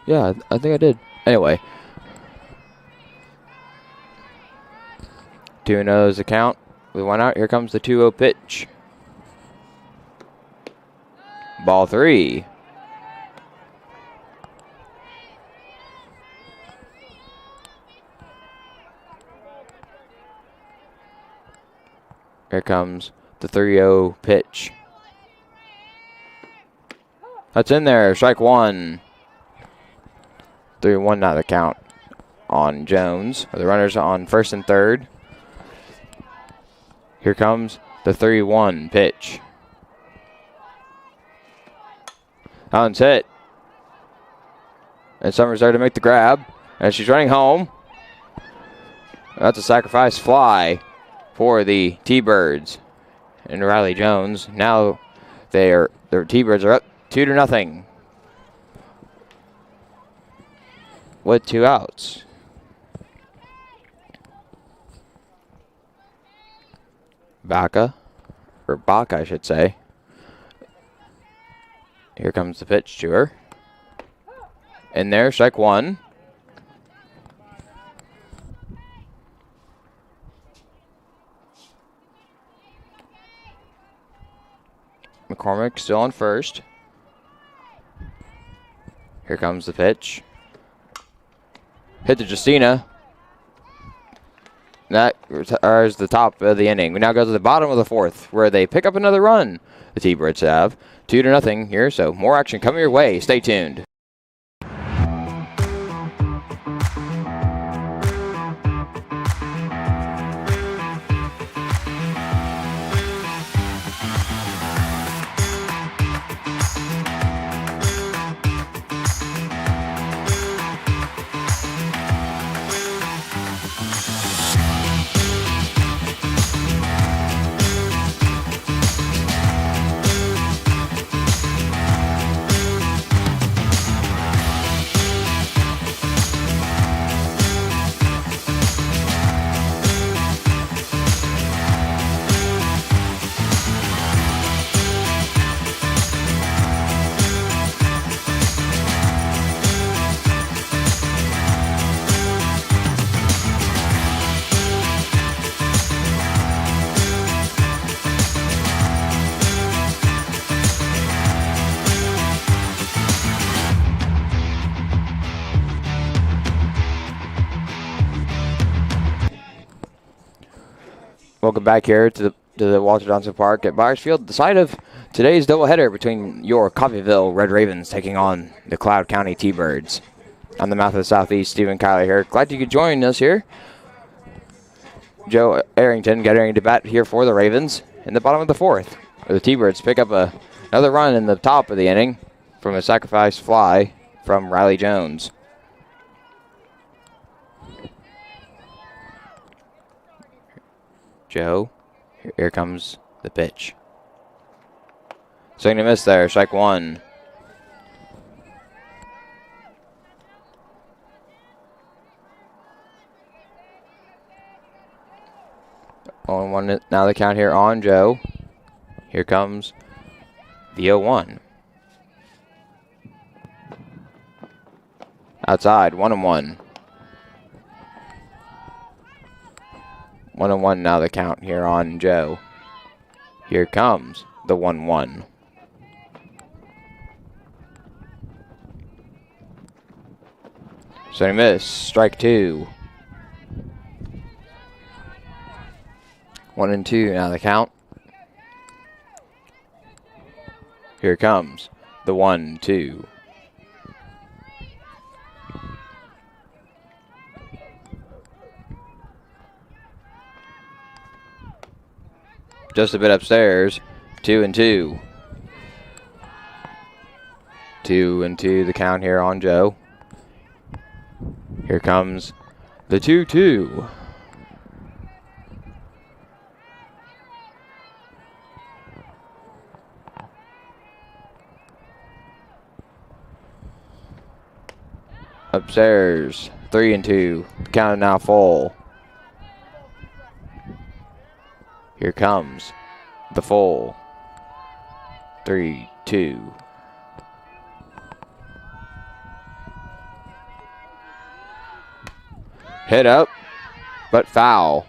Yeah, I think I did. Anyway. 2-0 is the count with 1 out. Here comes the 2-0 pitch. Ball 3. Here comes the 3-0 pitch. That's in there. Strike 1. 3-1, not the count on Jones. The runners on first and third. Here comes the 3-1 pitch. That one's hit. And Summers there to make the grab. And she's running home. That's a sacrifice fly for the T-Birds and Riley Jones. Now their T-Birds are up 2-0 with 2 outs. Baka, I should say. Here comes the pitch to her. In there, strike one. McCormick still on first. Here comes the pitch. Hit to Justina. That is the top of the inning. We now go to the bottom of the fourth, where they pick up another run. The T-Birds have 2-0 here, so more action coming your way. Stay tuned. Welcome back here to the Walter Johnson Park at Byers Field, the site of today's doubleheader between your Coffeyville Red Ravens taking on the Cloud County T-Birds. On the mouth of the Southeast, Stephen Kiley here. Glad you could join us here. Joe Arrington getting to bat here for the Ravens in the bottom of the fourth. The T-Birds pick up another run in the top of the inning from a sacrifice fly from Riley Jones. Joe, here comes the pitch. Swing and miss there, strike one. On one now the count here on Joe. Here comes the 0-1. Outside, 1-1. 1-1 now the count here on Joe. Here comes the 1-1. So miss, strike two. 1-2 now the count. Here comes the 1-2. Just a bit upstairs. 2-2. 2-2 the count here on Joe. Here comes the 2-2. Upstairs. 3-2. Count now full. Here comes the full 3-2. Hit up, but foul.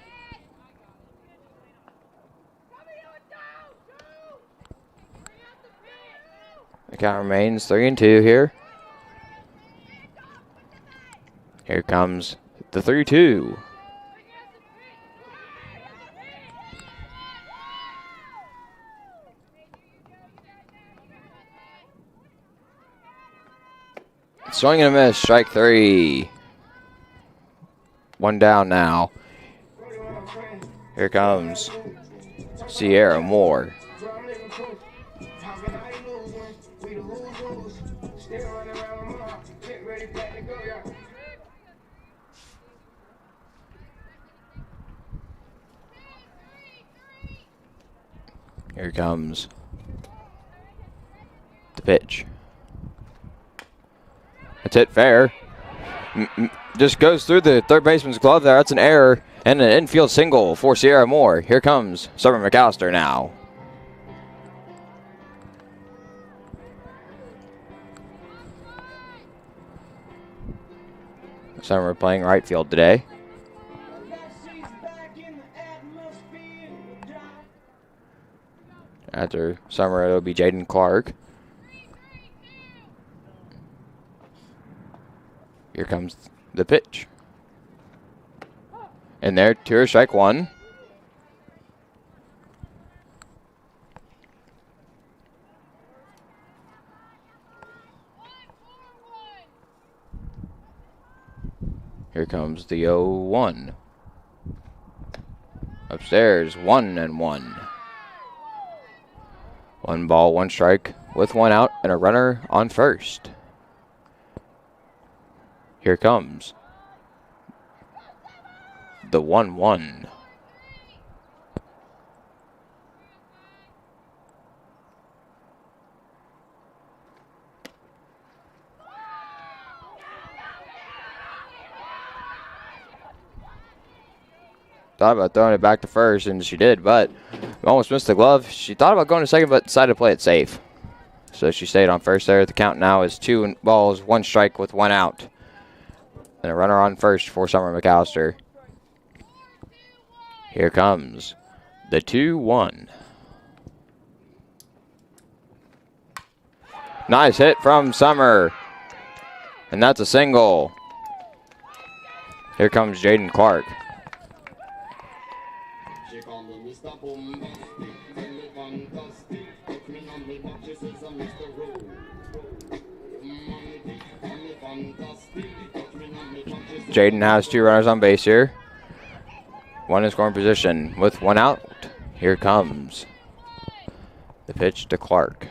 The count remains 3-2 here. Here comes the 3-2. Swing and a miss, strike three. One down now. Here comes Sierra Moore. Here comes the pitch. That's it, fair. Just goes through the third baseman's glove there. That's an error and an infield single for Sierra Moore. Here comes Summer McAllister now. Summer playing right field today. After Summer, it'll be Jaden Clark. Here comes the pitch. In there, 2 strike 1. Here comes the 0-1. Upstairs, 1-1. 1 ball, 1 strike with 1 out and a runner on first. Here comes the 1-1. Thought about throwing it back to first, and she did, but almost missed the glove. She thought about going to second, but decided to play it safe. So she stayed on first there. The count now is 2 balls, 1 strike with 1 out. And a runner on first for Summer McAllister. Here comes the 2-1. Nice hit from Summer. And that's a single. Here comes Jaden Clark. Jaden has 2 runners on base here. 1 in scoring position with 1 out. Here comes the pitch to Clark.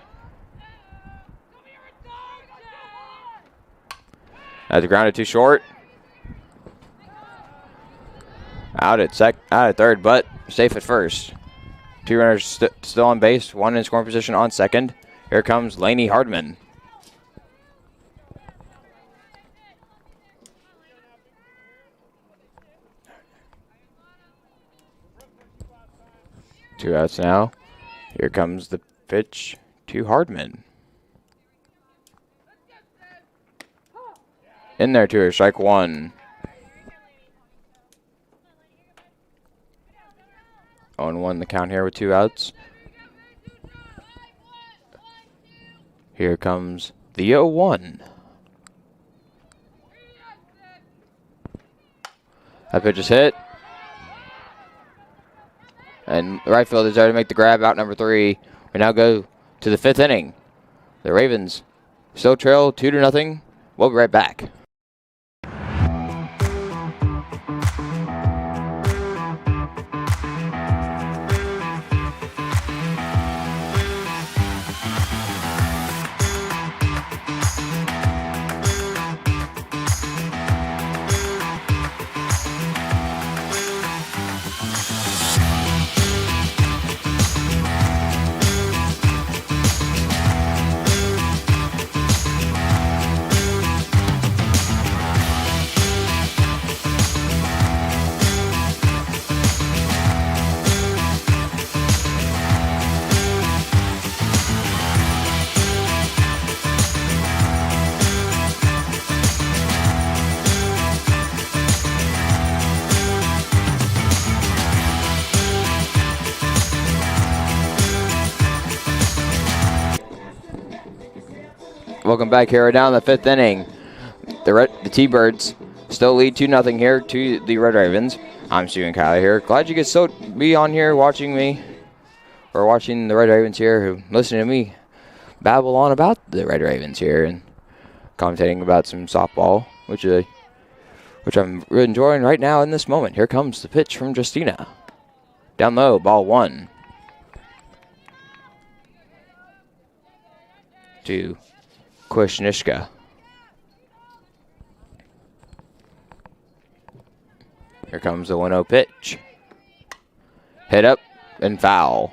That's grounded too short. Out at third, but safe at first. 2 runners still on base. 1 in scoring position on second. Here comes Lainey Hardman. Two outs now. Here comes the pitch to Hardman. In there to her, strike 1. 0-1 the count here with 2 outs. Here comes the 0-1. That pitch is hit. And the right field is there to make the grab, out number 3. We now go to the 5th inning. The Ravens still trail 2-0. We'll be right back. Welcome back here. We're down the 5th inning. The T-Birds still lead 2-0 here to the Red Ravens. I'm Steven Kyler here. Glad you could still be on here watching me, or watching the Red Ravens here, who listen to me babble on about the Red Ravens here and commentating about some softball, which I'm really enjoying right now in this moment. Here comes the pitch from Justina. Down low, ball 1. To Kushnishka. Here comes the 1-0 pitch. Hit up and foul.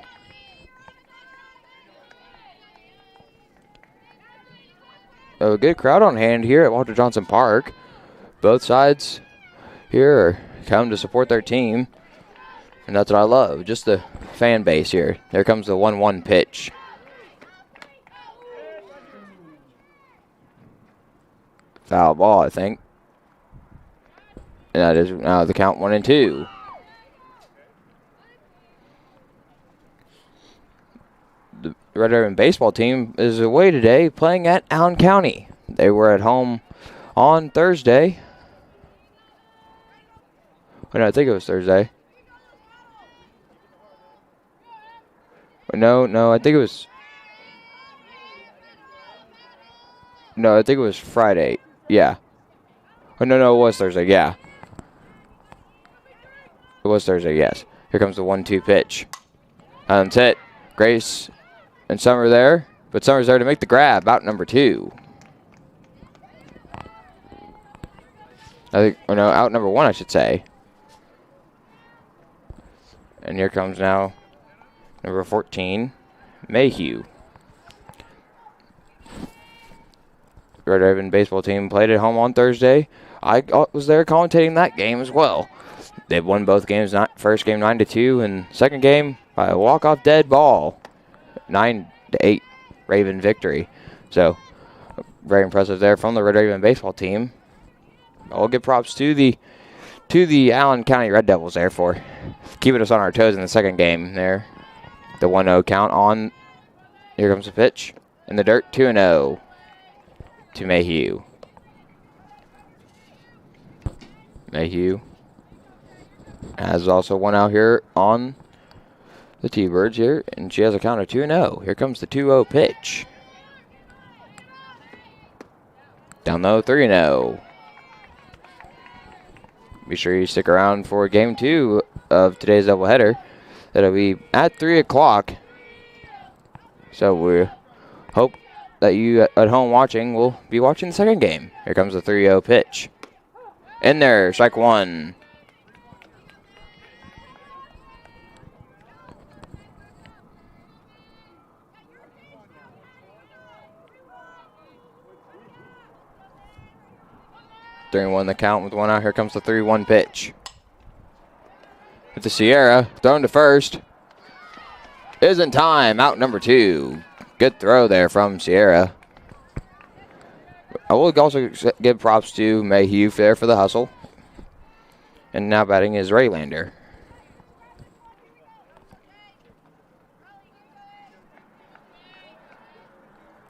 A good crowd on hand here at Walter Johnson Park. Both sides here come to support their team, and that's what I love, just the fan base here. There comes the 1-1 pitch. Foul ball, I think. And that is now the count 1-2. The Red Ribbon baseball team is away today playing at Allen County. They were at home on Thursday. Oh, no, I think it was Thursday. No, I think it was... No, I think it was Friday. Yeah. Oh, no, it was Thursday. Yeah. It was Thursday, yes. Here comes the 1-2 pitch. That's it. Grace and Summer there. But Summer's there to make the grab. Out number 2. Out number 1, I should say. And here comes now number 14, Mayhew. The Red Raven baseball team played at home on Thursday. I was there commentating that game as well. They won both games. First game 9-2, and second game by a walk-off dead ball, 9-8 Raven victory. So very impressive there from the Red Raven baseball team. I'll give props to the Allen County Red Devils there for keeping us on our toes in the second game there. The 1-0 count on. Here comes the pitch in the dirt. 2-0 to Mayhew. Mayhew has also one out here on the T-Birds here, and she has a count of 2-0. Here comes the 2-0 pitch. Down low, 3-0. Be sure you stick around for game 2 of today's doubleheader. That'll be at 3 o'clock. So we hope that you at home watching will be watching the second game. Here comes the 3-0 pitch. In there, strike 1. During 1 the count with 1 out. Here comes the 3-1 pitch. It's a Sierra, thrown to first. Isn't time, out number 2. Good throw there from Sierra. I will also give props to Mayhew there for the hustle. And now batting is Raylander.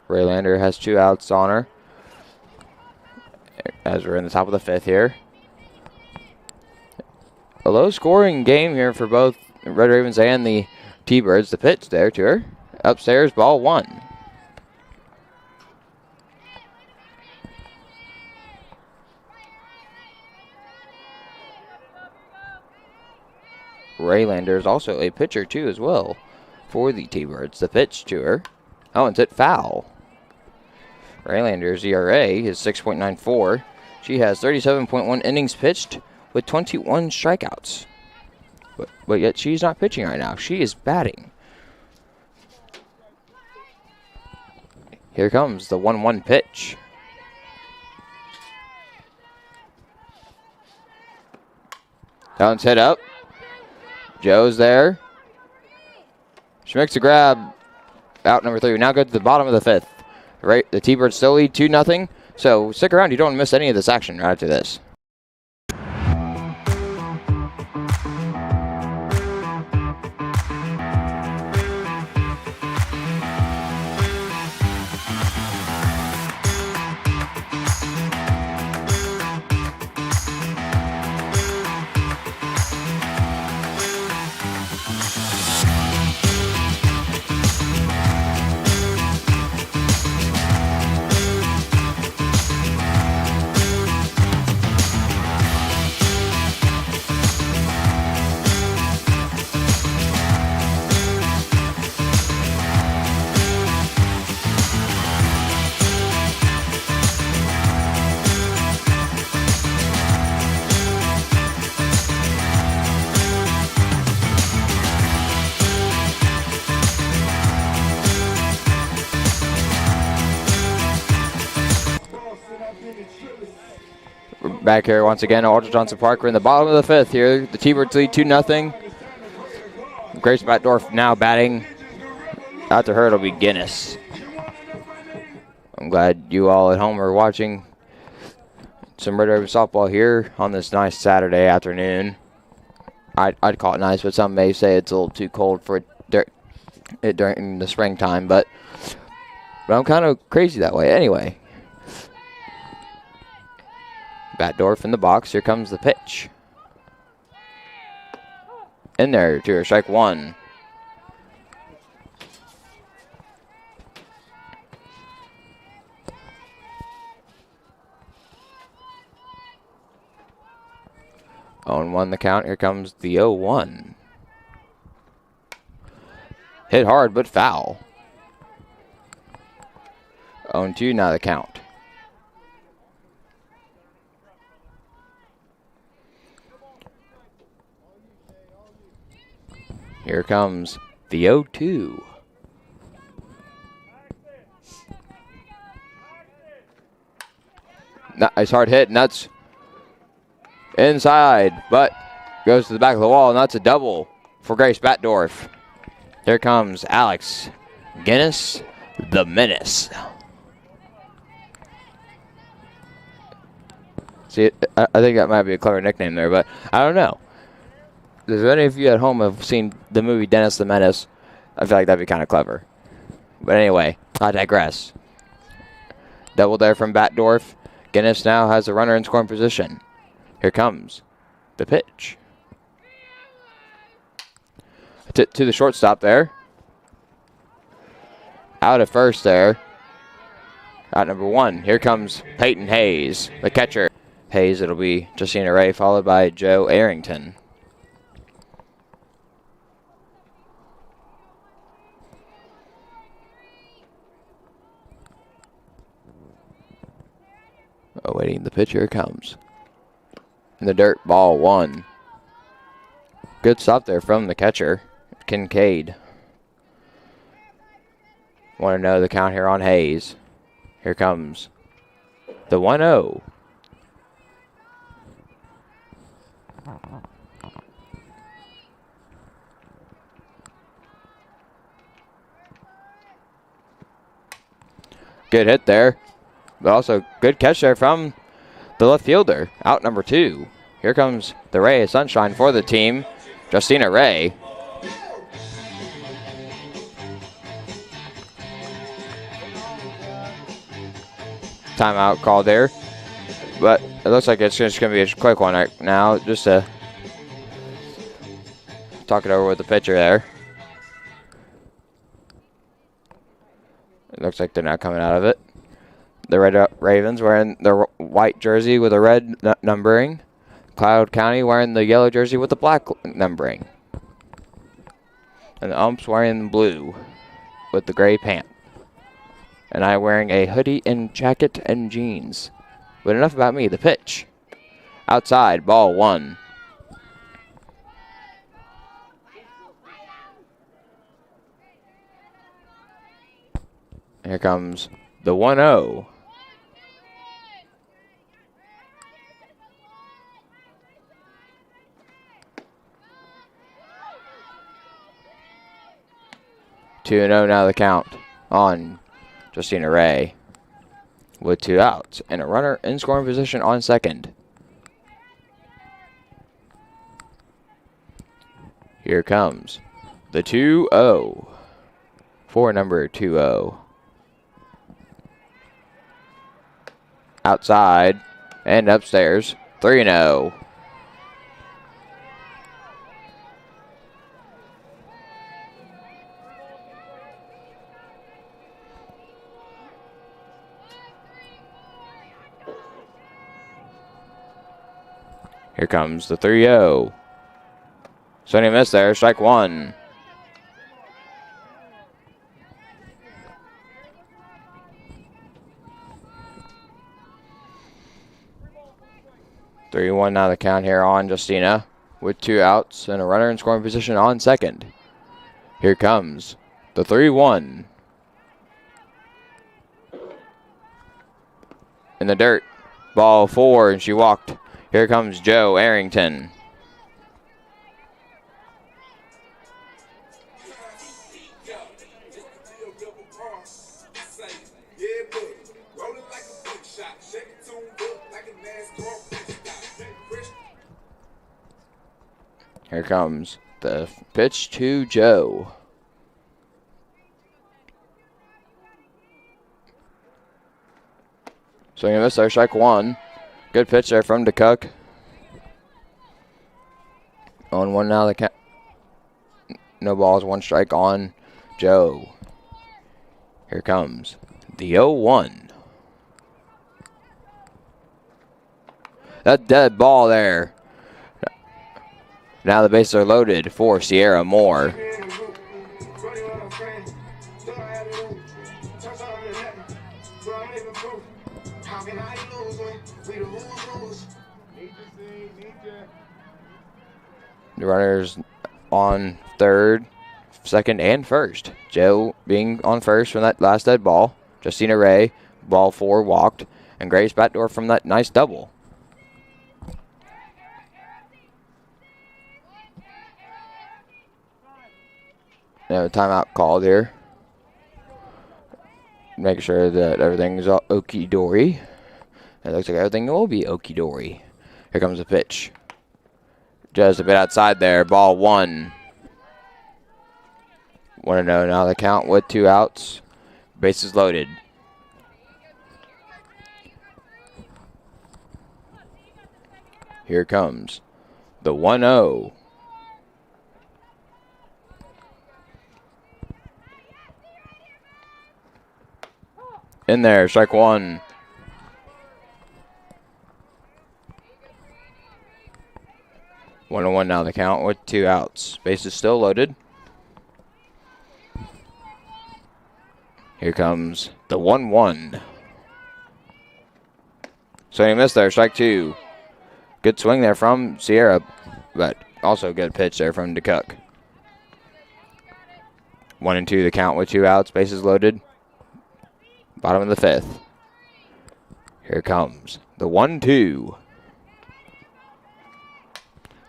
Raylander has 2 outs on her, as we're in the top of the 5th here. A low-scoring game here for both Red Ravens and the T-Birds. The pitch there to her. Upstairs, ball 1. Raylander is also a pitcher, too, as well, for the T-Birds. The pitch to her. Oh, and it's foul. Raylander's ERA is 6.94. She has 37.1 innings pitched with 21 strikeouts. But yet she's not pitching right now. She is batting. Here comes the 1-1 pitch. Down's head up. Joe's there. She makes a grab. Out number 3. We now go to the bottom of the 5th. Right, the T-Birds still lead 2-0. So stick around. You don't want to miss any of this action right after this. Back here once again at Walter Johnson Park. We're in the bottom of the 5th here. The T-Birds lead 2-0. Grace Batdorf now batting. After her, it'll be Guinness. I'm glad you all at home are watching some Red River softball here on this nice Saturday afternoon. I'd call it nice, but some may say it's a little too cold for it during the springtime, but I'm kind of crazy that way. Anyway, Batdorf in the box. Here comes the pitch. In there, to strike one. On one the count. Here comes the 0-1. Hit hard, but foul. 0-2 now the count. Here comes the 0-2. Nice hard hit, and that's inside, but goes to the back of the wall, and that's a double for Grace Batdorf. Here comes Alex Guinness, the Menace. See, I think that might be a clever nickname there, but I don't know. If any of you at home have seen the movie Dennis the Menace, I feel like that'd be kind of clever. But anyway, I digress. Double there from Batdorf. Guinness now has a runner in scoring position. Here comes the pitch. To the shortstop there. Out at first there. Out number 1. Here comes Peyton Hayes, the catcher. Hayes, it'll be Justina Ray, followed by Joe Arrington. Awaiting the pitch, here comes. In the dirt, ball 1. Good stop there from the catcher, Kincaid. Want to know the count here on Hayes. Here comes the 1-0. Good hit there, but also good catch there from the left fielder. Out number 2. Here comes the ray of sunshine for the team, Justina Ray. Timeout called there, but it looks like it's just going to be a quick one right now, just to talk it over with the pitcher there. It looks like they're not coming out of it. The Red Ravens wearing their white jersey with a red numbering. Cloud County wearing the yellow jersey with the black numbering. And the umps wearing blue with the gray pant. And I wearing a hoodie and jacket and jeans. But enough about me. The pitch. Outside, ball 1. Here comes the 1-0. Two and 0 now the count on Justina Ray with 2 outs and a runner in scoring position on second. Here comes the 2-0 for number 2-0. Outside and upstairs, 3-0. Here comes the 3-0. Swinging miss there, strike 1. Three one now the count here on Justina with 2 outs and a runner in scoring position on second. Here comes the 3-1. In the dirt, ball 4, and she walked. Here comes Joe Arrington. Here comes the pitch to Joe. Swing and miss there, strike one. Good pitch there from DeCook. 0-1 now. The count. No balls, one strike on Joe. Here comes the 0-1. That dead ball there. Now the bases are loaded for Sierra Moore. The runners on third, second, and first. Joe being on first from that last dead ball. Justina Ray, ball 4, walked. And Grace backdoor from that nice double. Now a timeout called here. Making sure that everything's okie-dory. It looks like everything will be okie-dory. Here comes the pitch. Just a bit outside there. Ball 1. 1-0 now the count with 2 outs. Bases loaded. Here comes the 1-0. In there, strike one. One and one now the count with 2 outs. Bases still loaded. Here comes the 1-1. Swing and miss there, strike 2. Good swing there from Sierra, but also good pitch there from DeCook. 1-2 the count with 2 outs. Bases loaded. Bottom of the 5th. Here comes the 1-2.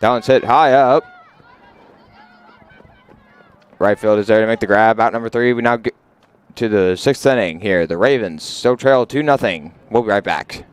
That one's hit high up. Right field is there to make the grab. Out number 3. We now get to the 6th inning here. The Ravens still trail 2-0. We'll be right back.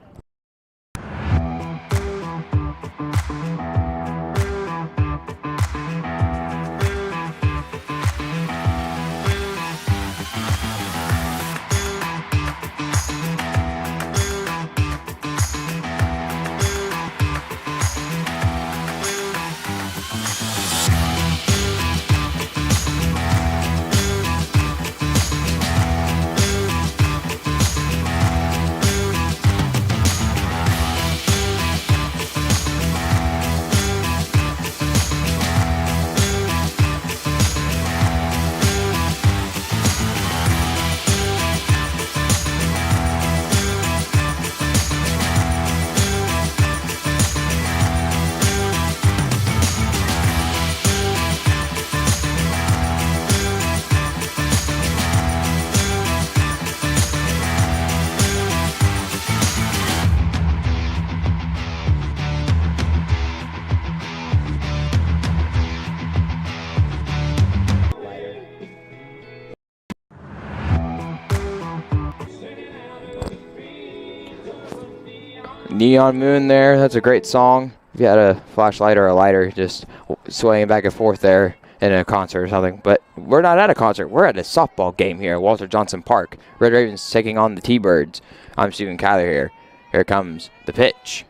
Neon Moon there, that's a great song. If you had a flashlight or a lighter, just swaying back and forth there in a concert or something. But we're not at a concert, we're at a softball game here at Walter Johnson Park. Red Ravens taking on the T-Birds. I'm Stephen Kyler here. Here comes the pitch.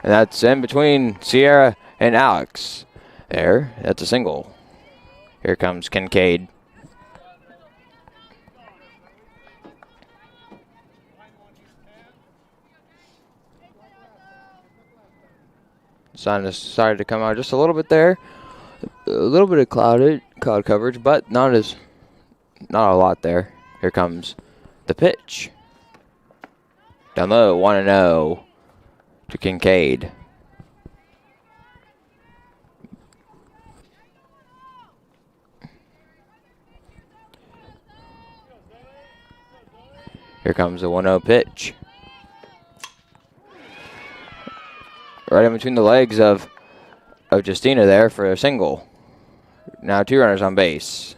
And that's in between Sierra and Alex. There, that's a single. Here comes Kincaid. Sun has started to come out just a little bit there. A little bit of cloud coverage, but not a lot there. Here comes the pitch. Down low, 1-0 to Kincaid. Here comes the 1-0 pitch. Right in between the legs of Justina there for a single. Now 2 runners on base.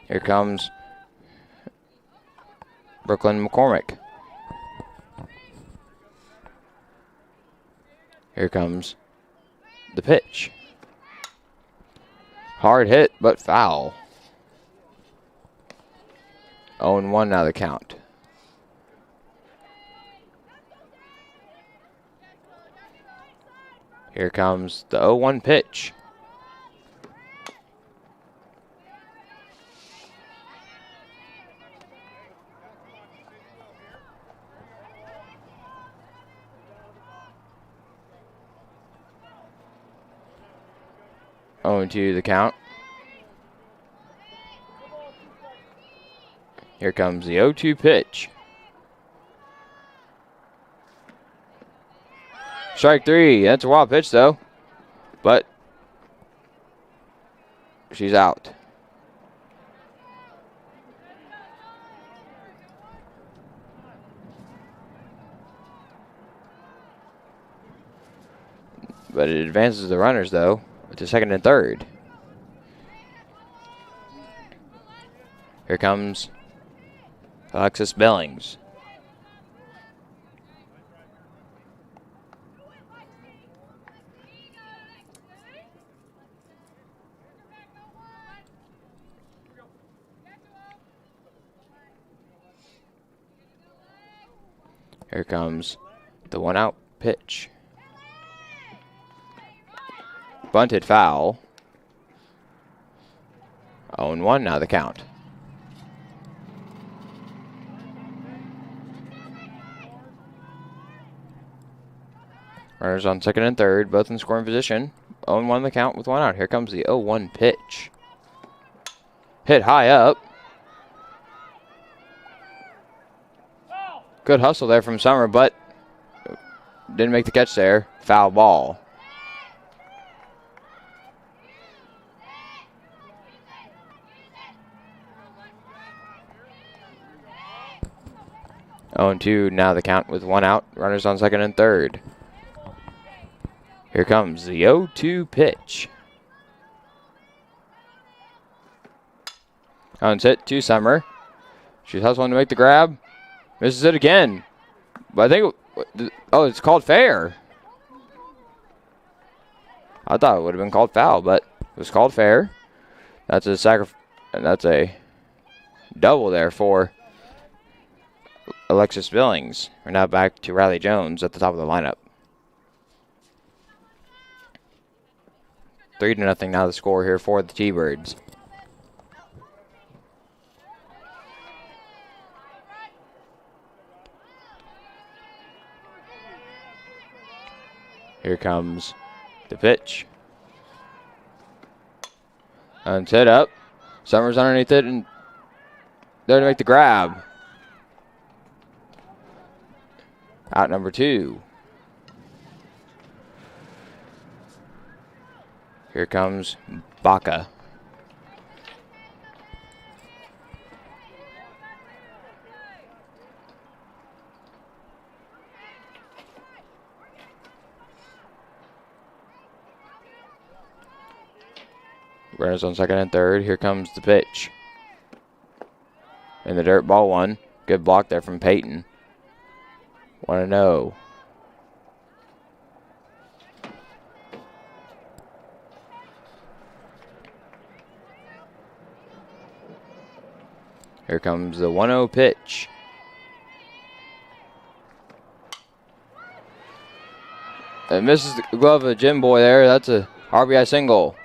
Here comes Brooklyn McCormick. Here comes the pitch. Hard hit, but foul. 0-1 now the count. Here comes the 0-1 pitch. To the count. Here comes the 0-2 pitch. Strike 3. That's a wild pitch, though. But she's out. But it advances the runners, though, to second and third. Here comes Alexis Billings. Here comes the 1-out pitch. Bunted foul. 0-1 now the count. Runners on second and third, both in scoring position. 0-1 the count with 1 out. Here comes the 0-1 pitch. Hit high up. Good hustle there from Summer, but didn't make the catch there. Foul ball. Oh, 2 now the count with 1 out. Runners on second and third. Here comes the 0-2 pitch. On hit to Summer. She's hustling to make the grab. Misses it again. But I think, it's called fair. I thought it would have been called foul, but it was called fair. That's a double there for Alexis Billings. We're now back to Riley Jones at the top of the lineup. 3-0 now the score here for the T-Birds. Here comes the pitch. And set up. Summers underneath it and there to make the grab. Out number 2. Here comes Baca. Runners on second and third. Here comes the pitch. In the dirt, ball 1. Good block there from Peyton. 1-0. Here comes the 1-0 pitch. It misses the glove of Jim Boy there. That's a RBI single.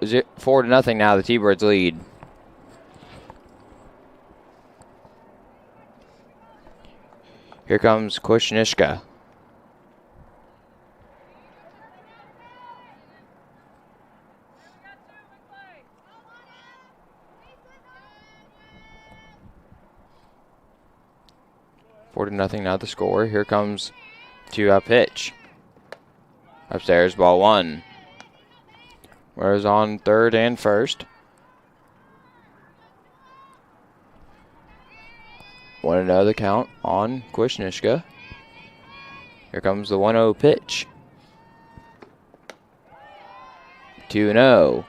4-0 now, the T-Birds lead. Here comes Kushnishka. Nothing now the score. Here comes 2-out pitch. Upstairs, ball 1. Runners on third and first. 1-0 the count on Kushnishka. Here comes the 1-0 pitch. 2-0.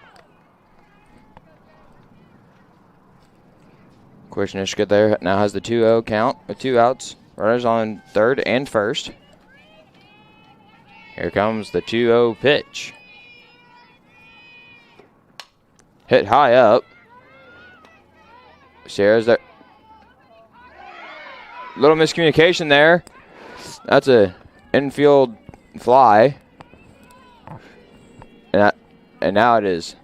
Kushnishka there now has the 2-0 count with 2 outs. Runners on third and first. Here comes the 2-0 pitch. Hit high up. Sierra's there. Little miscommunication there. That's a infield fly. And now it is.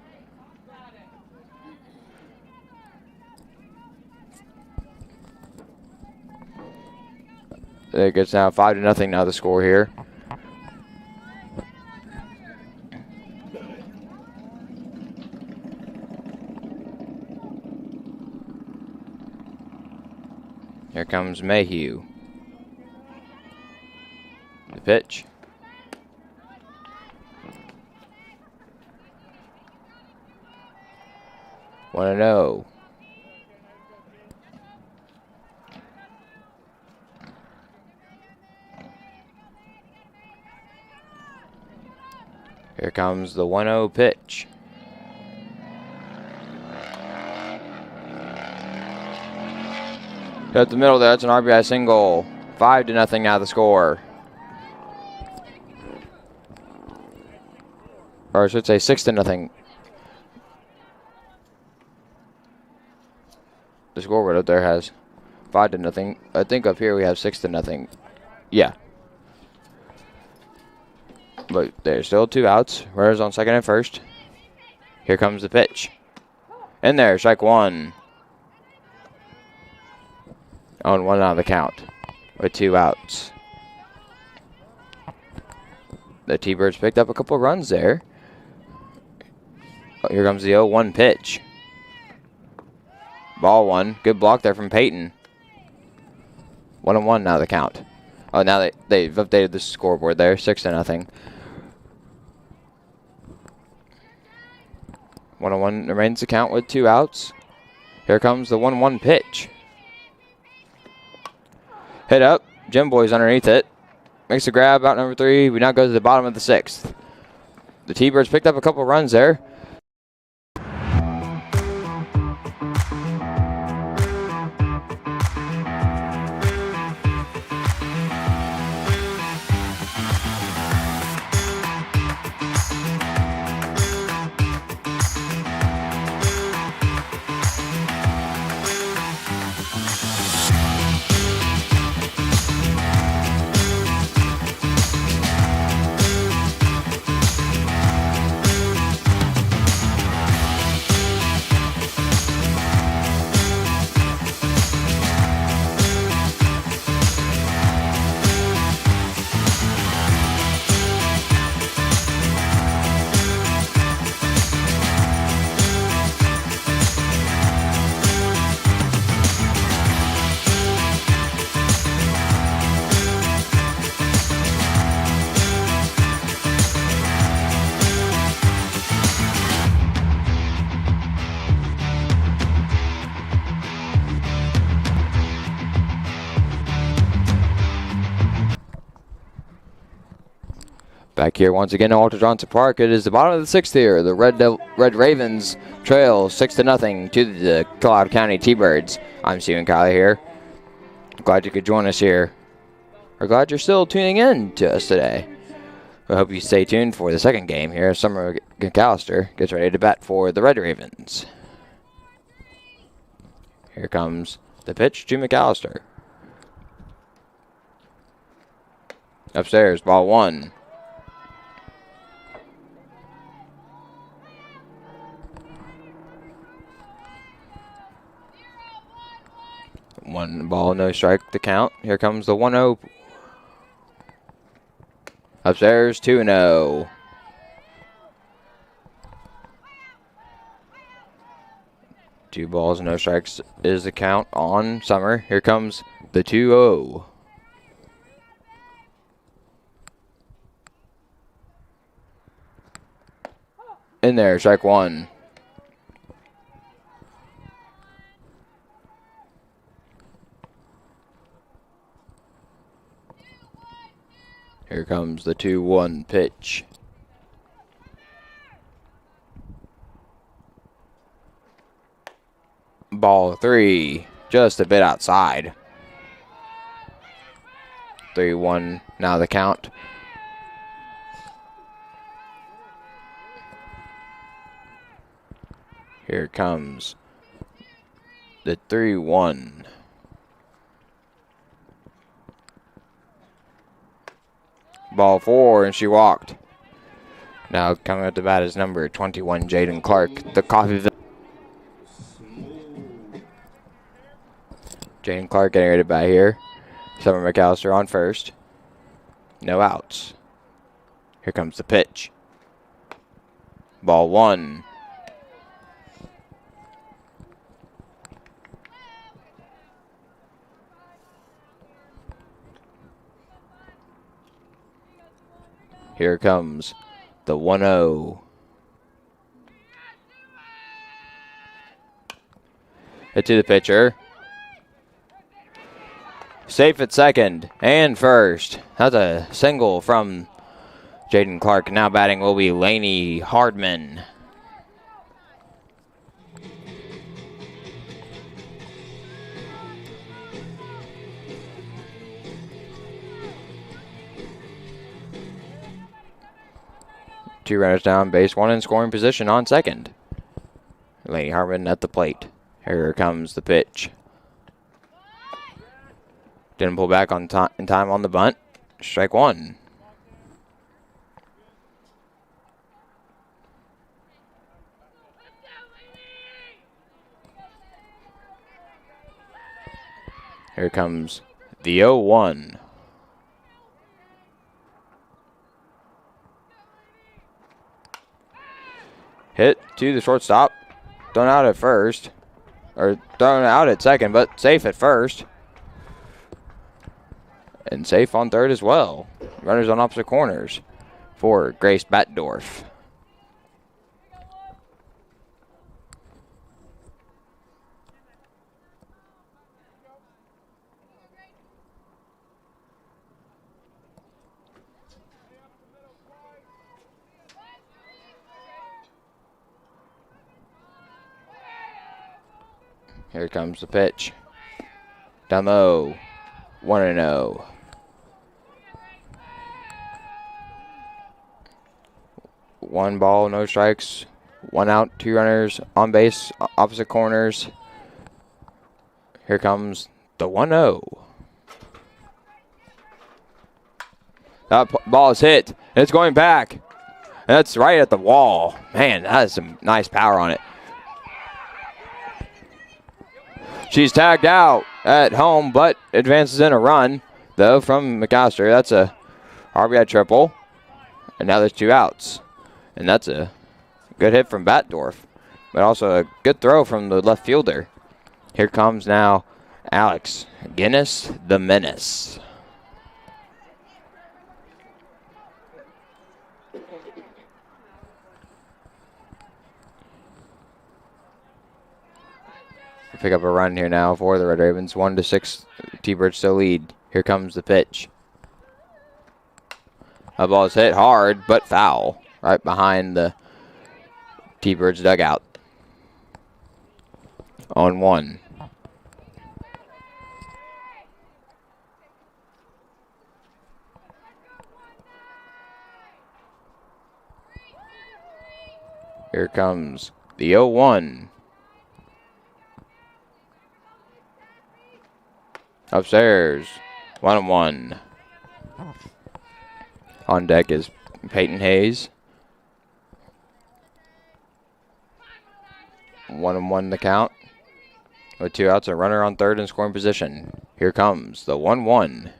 It gets now 5-0 now the score here. Here comes Mayhew. The pitch. One and 0. Here comes the 1-0 pitch. At the middle there, that's an RBI single. 5-0 now the score. Or I should say 6-0. The scoreboard up there has 5-0. I think up here we have 6-0. Yeah. But there's still 2 outs. Runners on second and first. Here comes the pitch. In there, strike 1. On 1 out of the count with 2 outs. The T-Birds picked up a couple runs there. Here comes the 0-1 pitch. Ball 1. Good block there from Peyton. 1-1 now the count. Oh, now they've updated the scoreboard there. 6-0. 1-1 remains the count with 2 outs. Here comes the 1-1 pitch. Hit up. Jim Boy's underneath it. Makes a grab out number 3. We now go to the bottom of the 6th. The T-Birds picked up a couple runs there. Back here once again at Walter Johnson Park. It is the bottom of the 6th here. The Red Ravens trail 6-0 to the Colorado County T-Birds. I'm Stephen Kyler here. Glad you could join us here. We're glad you're still tuning in to us today. I hope you stay tuned for the second game here. Summer McAllister gets ready to bat for the Red Ravens. Here comes the pitch to McAllister. Upstairs, ball 1. One ball, no strike to count. Here comes the 1-0. Upstairs, 2-0. Two balls, no strikes is the count on Summer. Here comes the 2-0. In there, strike 1. Here comes the 2-1 pitch. Ball 3, just a bit outside. 3-1 now the count. Here comes the 3-1. Ball 4, and she walked. Now coming up to bat is number 21, Jaden Clark, the Coffeyville. Jaden Clark getting ready to bat here. Summer McAllister on first. No outs. Here comes the pitch. Ball 1. Here comes the 1-0. Hit to the pitcher. Safe at second and first. That's a single from Jaden Clark. Now batting will be Laney Hardman. Two runners down, base 1 in scoring position on second. Laney Hardman at the plate. Here comes the pitch. Didn't pull back in time on the bunt. Strike 1. Here comes the 0-1. Hit to the shortstop. Thrown out at first. Or thrown out at second, but safe at first. And safe on third as well. Runners on opposite corners for Grace Batdorf. Here comes the pitch. Down low. 1-0. One ball, no strikes. 1 out, 2 runners on base, opposite corners. Here comes the 1-0. That ball is hit, and it's going back. And that's right at the wall. Man, that has some nice power on it. She's tagged out at home, but advances in a run, though, from McAllister. That's a RBI triple, and now there's 2 outs. And that's a good hit from Batdorf, but also a good throw from the left fielder. Here comes now Alex Guinness, the Menace. Pick up a run here now for the Red Ravens. 1-6, T-Birds still lead. Here comes the pitch. The ball is hit hard, but foul. Right behind the T-Birds dugout. 0-1. Here comes the 0-1. Upstairs. 1-1. On deck is Peyton Hayes. 1-1 the count. With 2 outs, a runner on third in scoring position. Here comes the 1-1.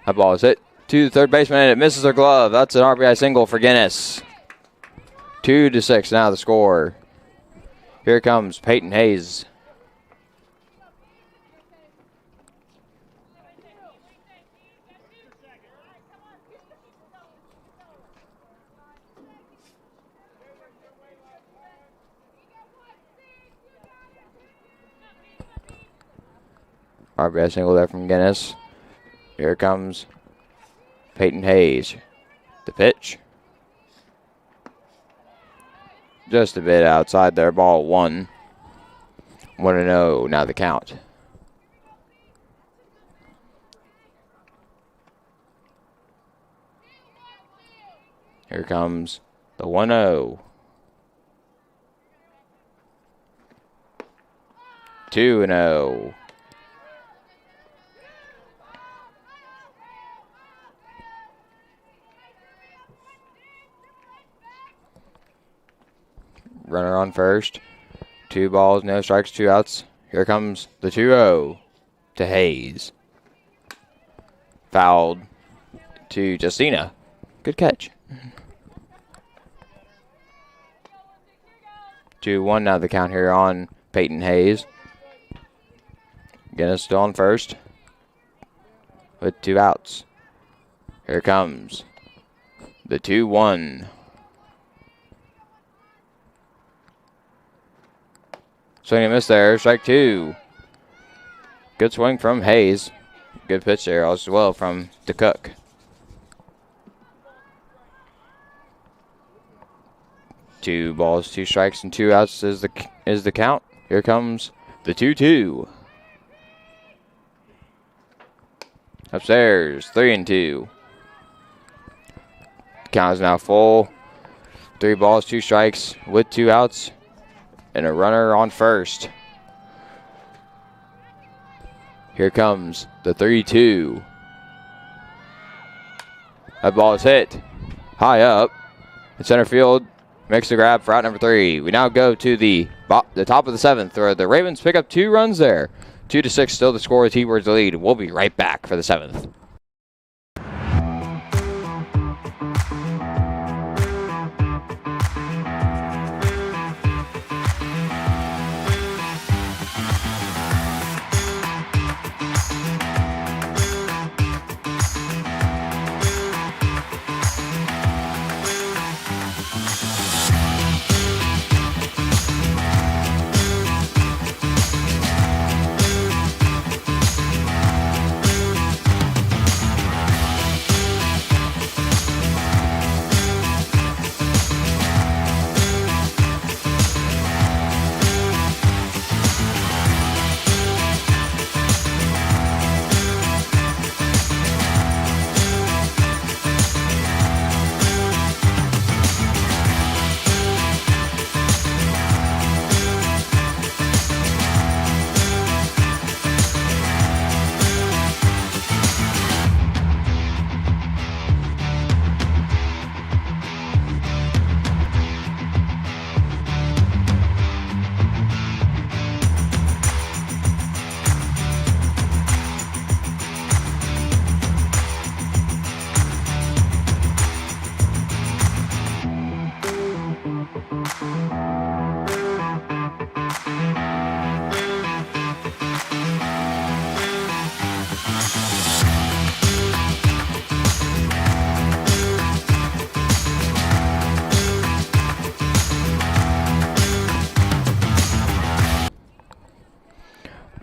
That ball is hit to the third baseman, and it misses her glove. That's an RBI single for Guinness. 2-6 now the score. Here comes Peyton Hayes. RBI single there from Guinness. Here comes Peyton Hayes. The pitch. Just a bit outside there. Ball 1. 1-0 now the count. Here comes the 1-0. 2-0. Runner on first. 2 balls, no strikes, 2 outs. Here comes the 2-0 to Hayes. Fouled to Justina. Good catch. 2-1 now the count here on Peyton Hayes. Again, still on first with 2 outs. Here comes the 2-1. Swing and miss there. Strike 2. Good swing from Hayes. Good pitch there as well from DeCook. Two balls, 2 strikes, and 2 outs is the count. Here comes the 2-2. Upstairs, 3-2. Count is now full. 3 balls, 2 strikes with 2 outs. And a runner on first. Here comes the 3-2. That ball is hit high up in center field. Makes the grab for out number 3. We now go to the top of the 7th, where the Ravens pick up 2 runs there. 2-6 still the score. T-Birds lead. We'll be right back for the 7th.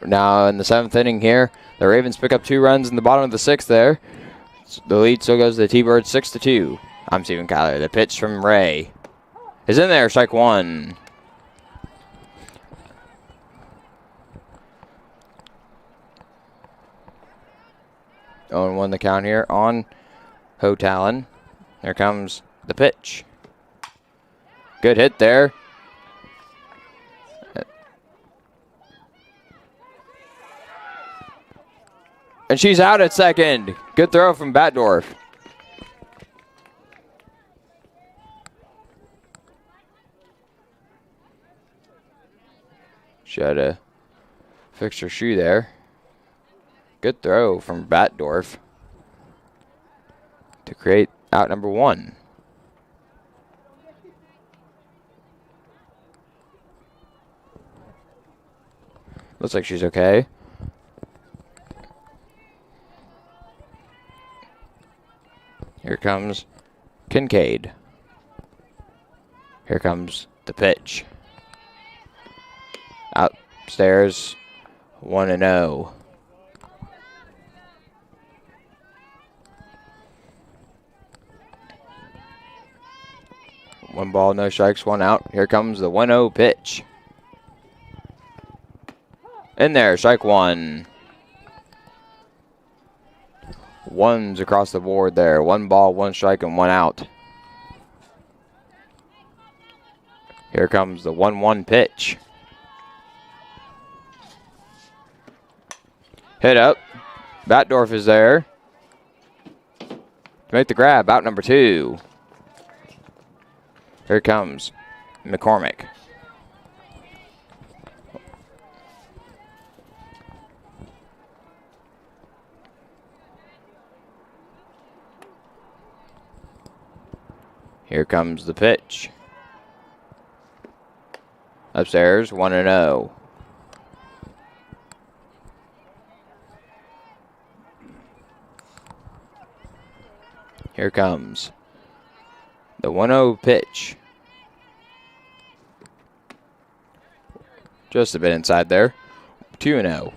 Now in the 7th inning here, the Ravens pick up 2 runs in the bottom of the 6th there. The lead still goes to the T-Birds 6-2. I'm Stephen Kyler. The pitch from Ray is in there. Strike 1. Oh, 1 the count here on Hotalon. There comes the pitch. Good hit there. And she's out at second. Good throw from Batdorf. She had to fix her shoe there. Good throw from Batdorf to create out number 1. Looks like she's okay. Here comes Kincaid. Here comes the pitch. Upstairs, 1-0. One ball, no strikes, 1 out. Here comes the 1-0 pitch. In there, strike 1. 1s across the board there. 1 ball, 1 strike, and 1 out. Here comes the 1-1 pitch. Hit up. Batdorf is there to make the grab. Out number 2. Here comes McCormick. Here comes the pitch. Upstairs, 1-0. Here comes the 1-0 pitch. Just a bit inside there. 2-0.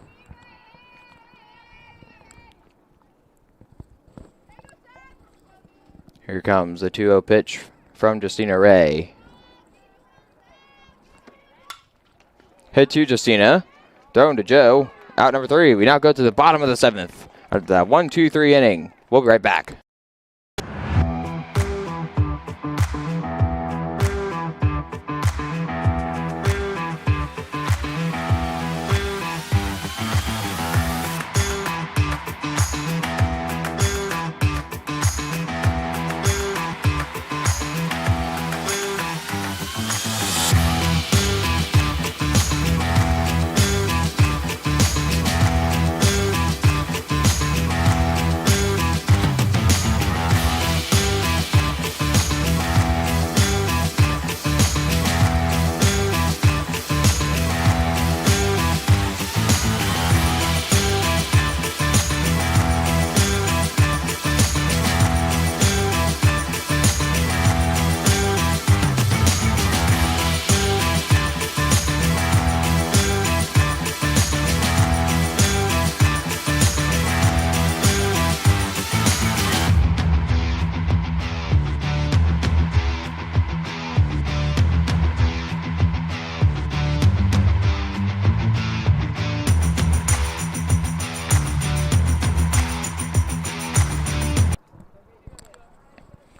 Here comes the 2-0 pitch from Justina Ray. Hit to Justina. Thrown to Joe. Out number 3. We now go to the bottom of the 7th. The 1-2-3 inning. We'll be right back.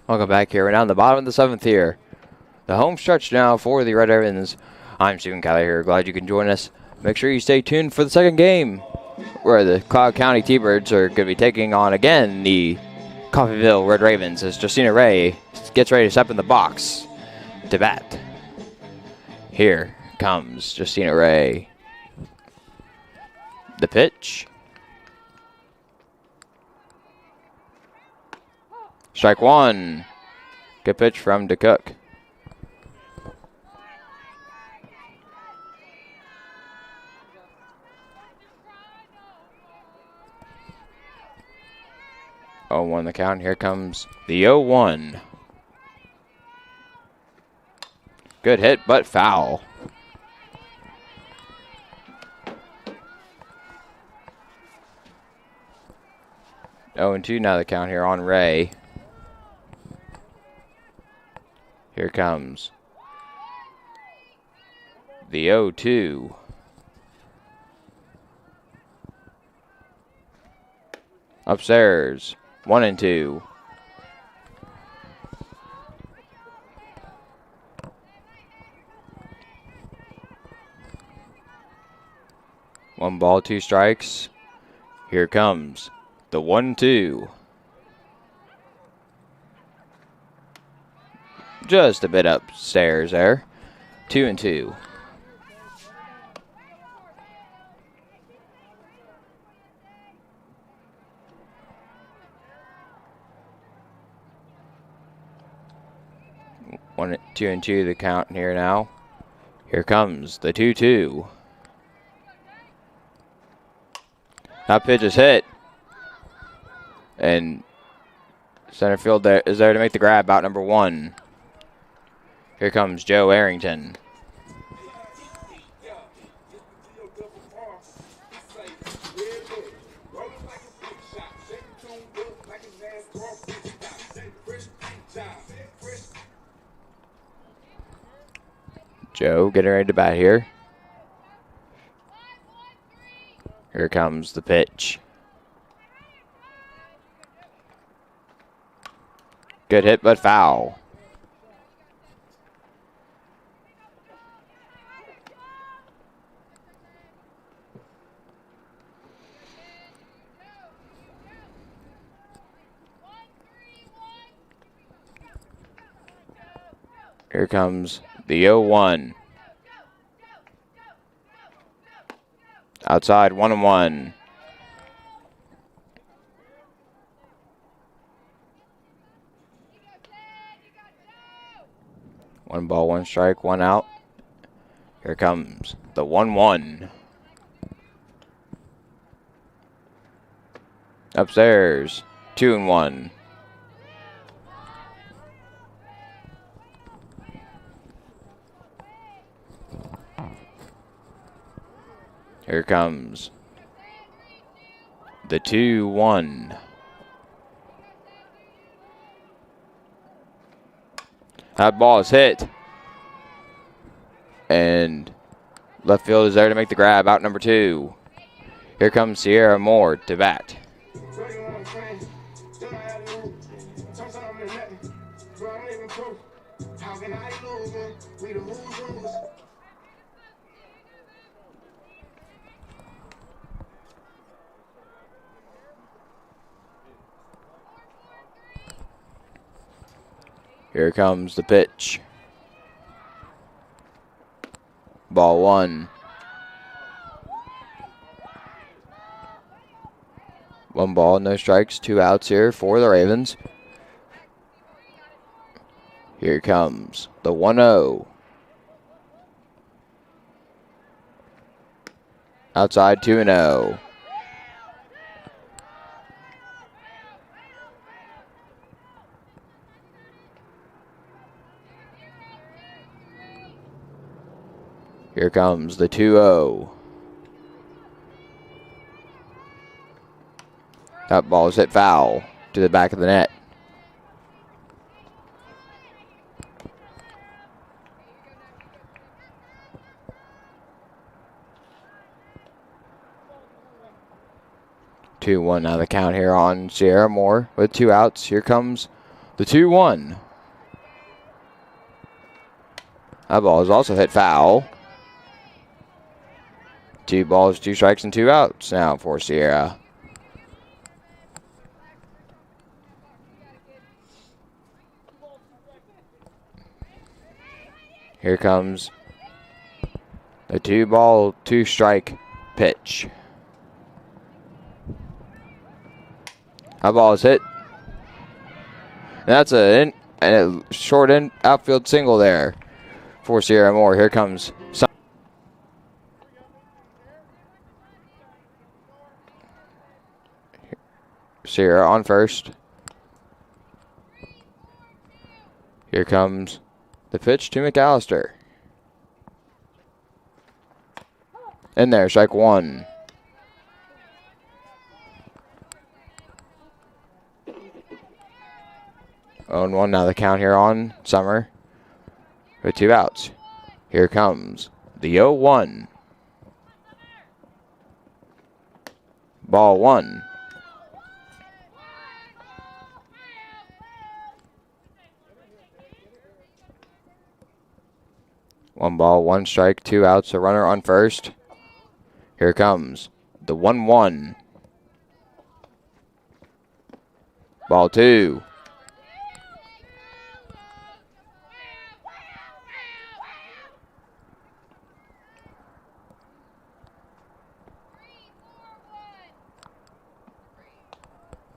Welcome back here. We're down the bottom of the 7th here. The home stretch now for the Red Ravens. I'm Stephen Kelly here. Glad you can join us. Make sure you stay tuned for the second game, where the Cloud County T-Birds are going to be taking on again the Coffeyville Red Ravens as Justina Ray gets ready to step in the box to bat. Here comes Justina Ray. The pitch. Strike 1. Good pitch from DeCook. Oh, 1 the count. Here comes the 0-1. Good hit, but foul. Oh, and 2 now the count here on Ray. Here comes the 0-2. Upstairs, 1-2. One ball, 2 strikes. Here comes the 1-2. Just a bit upstairs there. 2-2. One, 2-2 the count here now. Here comes the 2-2. That pitch is hit. And center field there is there to make the grab, out number 1. Here comes Joe Arrington. Joe getting ready to bat here. Here comes the pitch. Good hit, but foul. Here comes the 0-1. Outside, 1-1. One ball, one strike, one out. Here comes the 1-1. Upstairs, 2-1. Here comes the 2-1. That ball is hit. And left field is there to make the grab. Out number 2. Here comes Sierra Moore to bat. Here comes the pitch. Ball 1. 1 ball, no strikes, 2 outs here for the Ravens. Here comes the 1-0. Outside, 2-0. Here comes the 2-0. That ball is hit foul to the back of the net. Two one now the count here on Sierra Moore with 2 outs. Here comes the 2-1. That ball is also hit foul. 2 balls, 2 strikes, and 2 outs now for Sierra. Here comes the 2-ball, 2-strike pitch. That ball is hit. And that's a short outfield single there for Sierra Moore. Here comes Sierra on first. Here comes the pitch to McAllister. In there, strike 1. On 1 now the count here on Summer with 2 outs. Here comes the 0-1. Ball 1. One ball, 1 strike, 2 outs, a runner on first. Here comes the 1-1. Ball 2.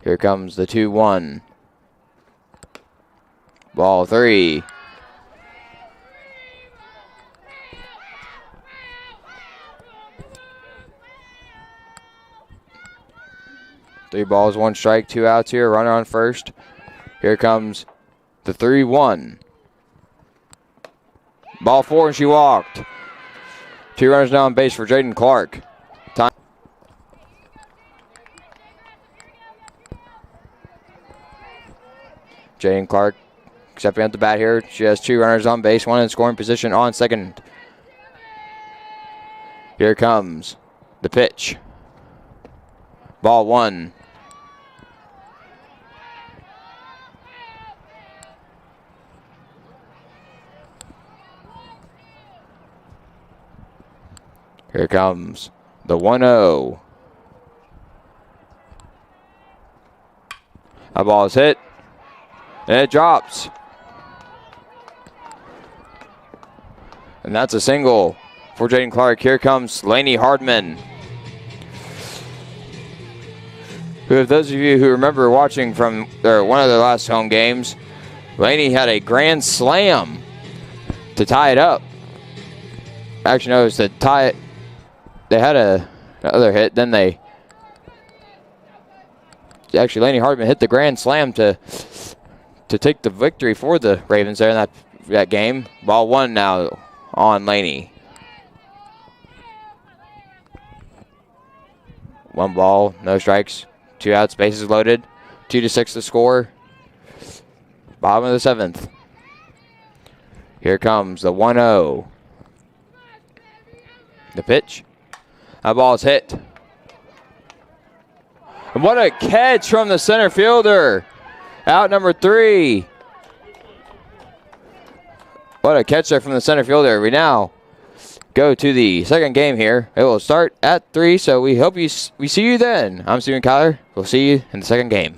Here comes the 2-1. Ball 3. Three balls, 1 strike, 2 outs here. Runner on first. Here comes the 3-1. Ball 4, and she walked. 2 runners now on base for Jaden Clark. Time. Jaden Clark stepping up the bat here. She has 2 runners on base, 1 in scoring position on second. Here comes the pitch. Ball 1. Here comes the 1-0. That ball is hit, and it drops. And that's a single for Jaden Clark. Here comes Laney Hardman. Who, if those of you who remember watching from one of their last home games, Laney had a grand slam to tie it up. Actually, no, it was to tie it. They had another hit. Then actually, Laney Hardman hit the grand slam to take the victory for the Ravens there in that game. Ball one now on Laney. One ball, no strikes, 2 outs, bases loaded. 2-6 the score. Bottom of the 7th. Here comes the 1-0. The pitch. That ball is hit. And what a catch from the center fielder. Out number 3. What a catch there from the center fielder. We now go to the second game here. It will start at 3, so we hope we see you then. I'm Steven Kyler. We'll see you in the second game.